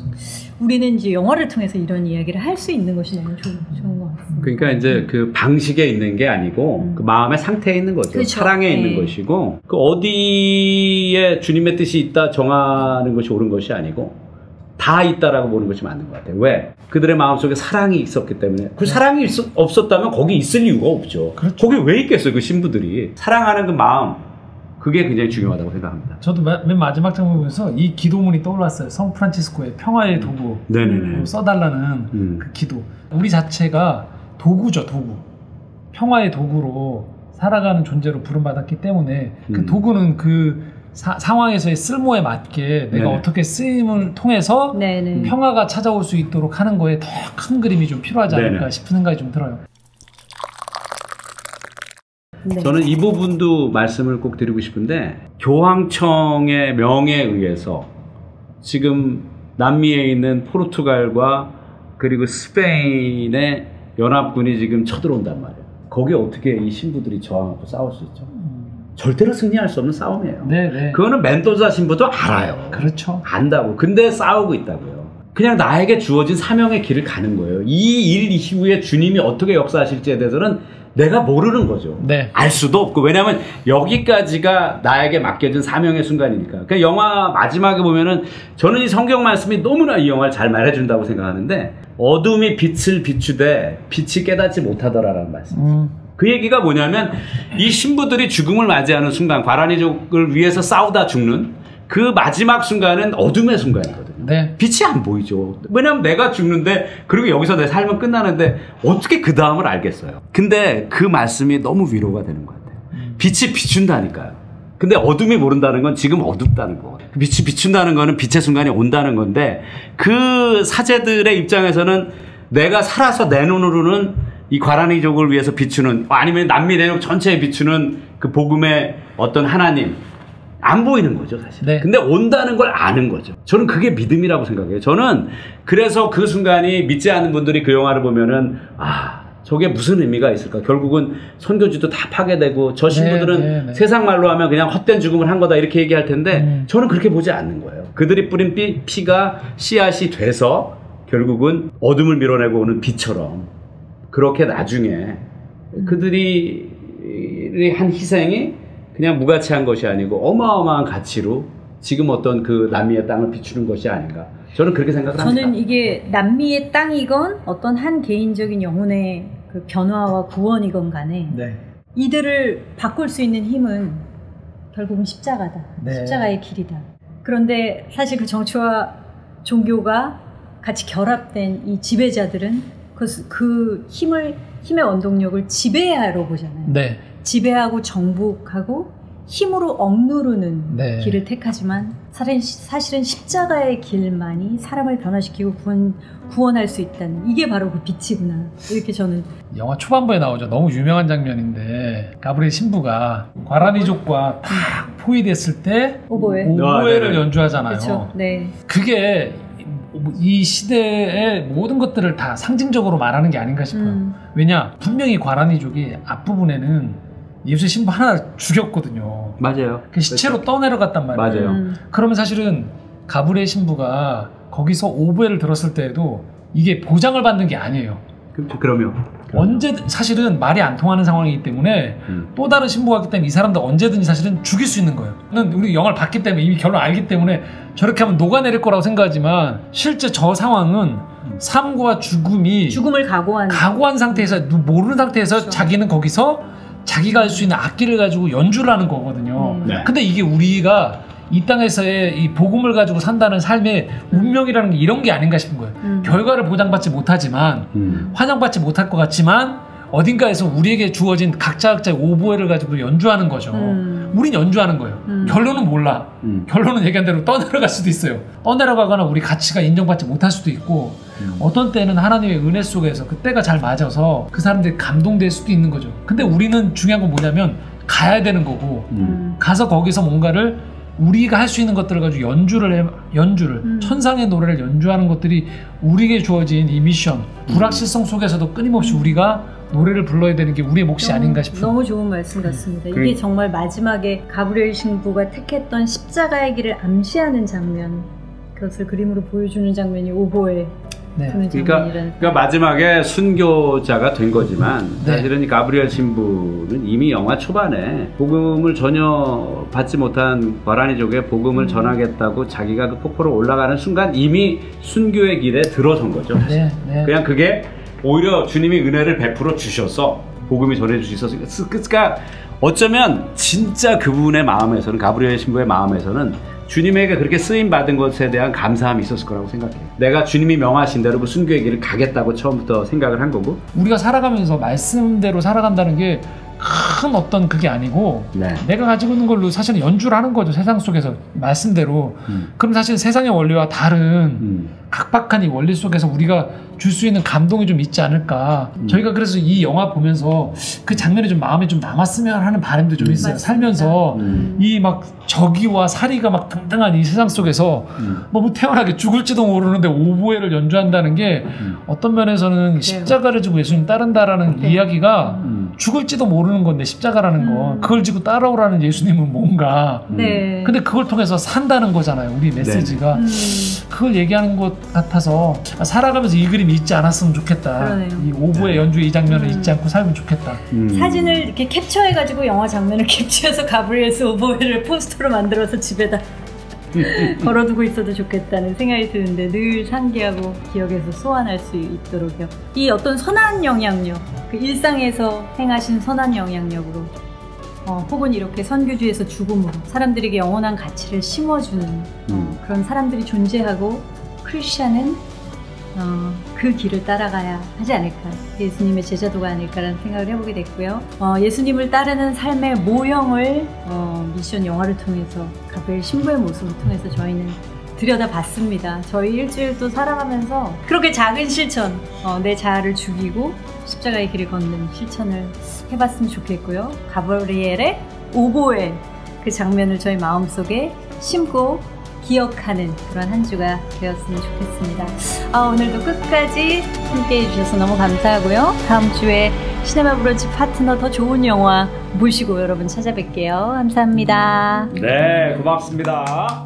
우리는 이제 영화를 통해서 이런 이야기를 할 수 있는 것이 너무 좋은 것 같습니다. 그러니까 이제 그 방식에 있는 게 아니고 그 마음의 상태에 있는 거죠. 그렇죠. 사랑에 있는 것이고, 그 어디에 주님의 뜻이 있다 정하는 것이 옳은 것이 아니고 다 있다라고 보는 것이 맞는 것 같아요. 왜? 그들의 마음속에 사랑이 있었기 때문에. 그 사랑이 없었다면 거기 있을 이유가 없죠. 그렇죠. 거기 왜 있겠어요, 그 신부들이. 사랑하는 그 마음, 그게 굉장히 중요하다고 생각합니다. 저도 맨 마지막 장면 보면서 이 기도문이 떠올랐어요. 성 프란치스코의 평화의 도구 써달라는 그 기도. 우리 자체가 도구죠, 도구. 평화의 도구로 살아가는 존재로 부름받았기 때문에 그 도구는 그 상황에서의 쓸모에 맞게 내가 어떻게 쓰임을 통해서 평화가 찾아올 수 있도록 하는 거에 더 큰 그림이 좀 필요하지 않을까 싶은 생각이 좀 들어요. 저는 이 부분도 말씀을 꼭 드리고 싶은데, 교황청의 명에 의해서 지금 남미에 있는 포르투갈과 그리고 스페인의 연합군이 지금 쳐들어온단 말이에요. 거기에 어떻게 이 신부들이 저항하고 싸울 수 있죠? 절대로 승리할 수 없는 싸움이에요. 그거는 멘도자 신부도 알아요. 그렇죠. 안다고. 근데 싸우고 있다고요. 그냥 나에게 주어진 사명의 길을 가는 거예요. 이 일 이후에 주님이 어떻게 역사하실지에 대해서는 내가 모르는 거죠. 알 수도 없고. 왜냐하면 여기까지가 나에게 맡겨진 사명의 순간이니까. 그러니까 영화 마지막에 보면은 저는 이 성경 말씀이 너무나 이 영화를 잘 말해준다고 생각하는데, 어둠이 빛을 비추되 빛이 깨닫지 못하더라라는 말씀. 그 얘기가 뭐냐면, 이 신부들이 죽음을 맞이하는 순간, 과라니족을 위해서 싸우다 죽는 그 마지막 순간은 어둠의 순간이거든요. 빛이 안 보이죠. 왜냐면 내가 죽는데, 그리고 여기서 내 삶은 끝나는데 어떻게 그 다음을 알겠어요. 근데 그 말씀이 너무 위로가 되는 것 같아요. 빛이 비춘다니까요. 근데 어둠이 모른다는 건 지금 어둡다는 거. 빛이 비춘다는 거는 빛의 순간이 온다는 건데, 그 사제들의 입장에서는 내가 살아서 내 눈으로는 이 과라니족을 위해서 비추는, 아니면 남미 대륙 전체에 비추는 그 복음의 어떤 하나님, 안 보이는 거죠, 사실. 근데 온다는 걸 아는 거죠. 저는 그게 믿음이라고 생각해요. 저는 그래서 그 순간이 믿지 않는 분들이 그 영화를 보면은, 저게 무슨 의미가 있을까? 결국은 선교지도 다 파괴되고, 저 신부들은 세상 말로 하면 그냥 헛된 죽음을 한 거다, 이렇게 얘기할 텐데, 저는 그렇게 보지 않는 거예요. 그들이 뿌린 피가 씨앗이 돼서 결국은 어둠을 밀어내고 오는 빛처럼, 그렇게 나중에 그들이 한 희생이 그냥 무가치한 것이 아니고 어마어마한 가치로 지금 어떤 그 남미의 땅을 비추는 것이 아닌가, 저는 그렇게 생각을 합니다. 저는 이게 남미의 땅이건 어떤 한 개인적인 영혼의 그 변화와 구원이건 간에 이들을 바꿀 수 있는 힘은 결국은 십자가다. 십자가의 길이다. 그런데 사실 그 정치와 종교가 같이 결합된 이 지배자들은 그 힘의 원동력을 지배하러 보잖아요. 지배하고 정복하고 힘으로 억누르는 길을 택하지만, 사실은 십자가의 길만이 사람을 변화시키고 구원할 수 있다는, 이게 바로 그 빛이구나, 이렇게 저는. 영화 초반부에 나오죠. 너무 유명한 장면인데, 가브리엘 신부가 과라니족과 딱 포위됐을 때 오보에를 연주하잖아요. 그쵸. 그게 이 시대의 모든 것들을 다 상징적으로 말하는 게 아닌가 싶어요. 왜냐, 분명히 과라니족이 앞부분에는 예수의 신부 하나 죽였거든요. 맞아요. 그 시체로 떠내려갔단 말이에요. 맞아요. 그러면 사실은 가브리엘 신부가 거기서 오보에를 들었을 때에도 이게 보장을 받는 게 아니에요. 그럼요. 사실은 말이 안 통하는 상황이기 때문에 또 다른 신부가 있기 때문에 이 사람들 언제든지 사실은 죽일 수 있는 거예요. 우리 영화를 봤기 때문에 이미 결론 알기 때문에 저렇게 하면 녹아내릴 거라고 생각하지만, 실제 저 상황은 삶과 죽음을 각오한 상태에서, 모르는 상태에서, 그렇죠. 자기는 거기서 자기가 할 수 있는 악기를 가지고 연주를 하는 거거든요. 근데 이게 우리가 이 땅에서의 이 복음을 가지고 산다는 삶의 운명이라는 게 이런 게 아닌가 싶은 거예요. 결과를 보장받지 못하지만, 환영받지 못할 것 같지만, 어딘가에서 우리에게 주어진 각자의 오보에를 가지고 연주하는 거죠. 우린 연주하는 거예요. 결론은 몰라. 결론은 얘기한 대로 떠내려갈 수도 있어요. 떠내려가거나 우리 가치가 인정받지 못할 수도 있고, 어떤 때는 하나님의 은혜 속에서 그때가 잘 맞아서 그 사람들이 감동될 수도 있는 거죠. 근데 우리는 중요한 건 뭐냐면 가야 되는 거고, 가서 거기서 뭔가를 우리가 할 수 있는 것들을 가지고 연주를 천상의 노래를 연주하는 것들이 우리에게 주어진 이 미션, 불확실성 속에서도 끊임없이 우리가 노래를 불러야 되는 게 우리의 몫이 아닌가 싶어요. 너무 좋은 말씀 같습니다. 이게 정말 마지막에 가브리엘 신부가 택했던 십자가의 길을 암시하는 장면, 그것을 그림으로 보여주는 장면이 오보에 그러니까 마지막에 순교자가 된 거지만 사실은 이 가브리엘 신부는 이미 영화 초반에 복음을 전혀 받지 못한 과라니족에 복음을 전하겠다고 자기가 그 폭포로 올라가는 순간 이미 순교의 길에 들어선 거죠. 그냥 그게 오히려 주님이 은혜를 베풀어 주셔서 복음이 전해 주셔서, 그러니까 어쩌면 진짜 그분의 마음에서는, 가브리엘 신부의 마음에서는 주님에게 그렇게 쓰임 받은 것에 대한 감사함이 있었을 거라고 생각해요. 내가 주님이 명하신 대로 그 순교의 길을 가겠다고 처음부터 생각을 한 거고, 우리가 살아가면서 말씀대로 살아간다는 게 큰 어떤 그게 아니고 내가 가지고 있는 걸로 사실은 연주를 하는 거죠. 세상 속에서 말씀대로. 그럼 사실 세상의 원리와 다른 각박한 이 원리 속에서 우리가 줄 수 있는 감동이 좀 있지 않을까. 저희가 그래서 이 영화 보면서 그 장면이 좀 마음에 좀 남았으면 하는 바람도 좀 있어요. 살면서 이 막 저기와 사리가 막 등등한 이 세상 속에서 너무 태어나게 죽을지도 모르는데 오보에를 연주한다는 게 어떤 면에서는 십자가를 지고 예수님 따른다라는 이야기가 죽을지도 모르는 건데, 십자가라는 거 그걸 지고 따라오라는 예수님은 뭔가 근데 그걸 통해서 산다는 거잖아요. 우리 메시지가 그걸 얘기하는 것 같아서 살아가면서 이 그림이 잊지 않았으면 좋겠다. 이 오보의 연주의 이 장면을 잊지 않고 살면 좋겠다. 사진을 이렇게 캡처해가지고 영화 장면을 캡처해서 가브리엘스 오보에를 포스터로 만들어서 집에다 걸어두고 있어도 좋겠다는 생각이 드는데, 늘 상기하고 기억에서 소환할 수 있도록요. 이 어떤 선한 영향력, 그 일상에서 행하신 선한 영향력으로 혹은 이렇게 선교주에서 죽음으로 사람들에게 영원한 가치를 심어주는 그런 사람들이 존재하고, 크리스찬은 그 길을 따라가야 하지 않을까, 예수님의 제자도가 아닐까라는 생각을 해보게 됐고요. 예수님을 따르는 삶의 모형을 미션 영화를 통해서, 가브리엘 신부의 모습을 통해서 저희는 들여다봤습니다. 저희 일주일도 살아가면서 그렇게 작은 실천, 내 자아를 죽이고 십자가의 길을 걷는 실천을 해봤으면 좋겠고요. 가브리엘의 오보에 그 장면을 저희 마음속에 심고 기억하는 그런 한 주가 되었으면 좋겠습니다. 오늘도 끝까지 함께 해주셔서 너무 감사하고요. 다음 주에 시네마 브런치 파트너 더 좋은 영화 모시고 여러분 찾아뵐게요. 감사합니다. 네, 고맙습니다.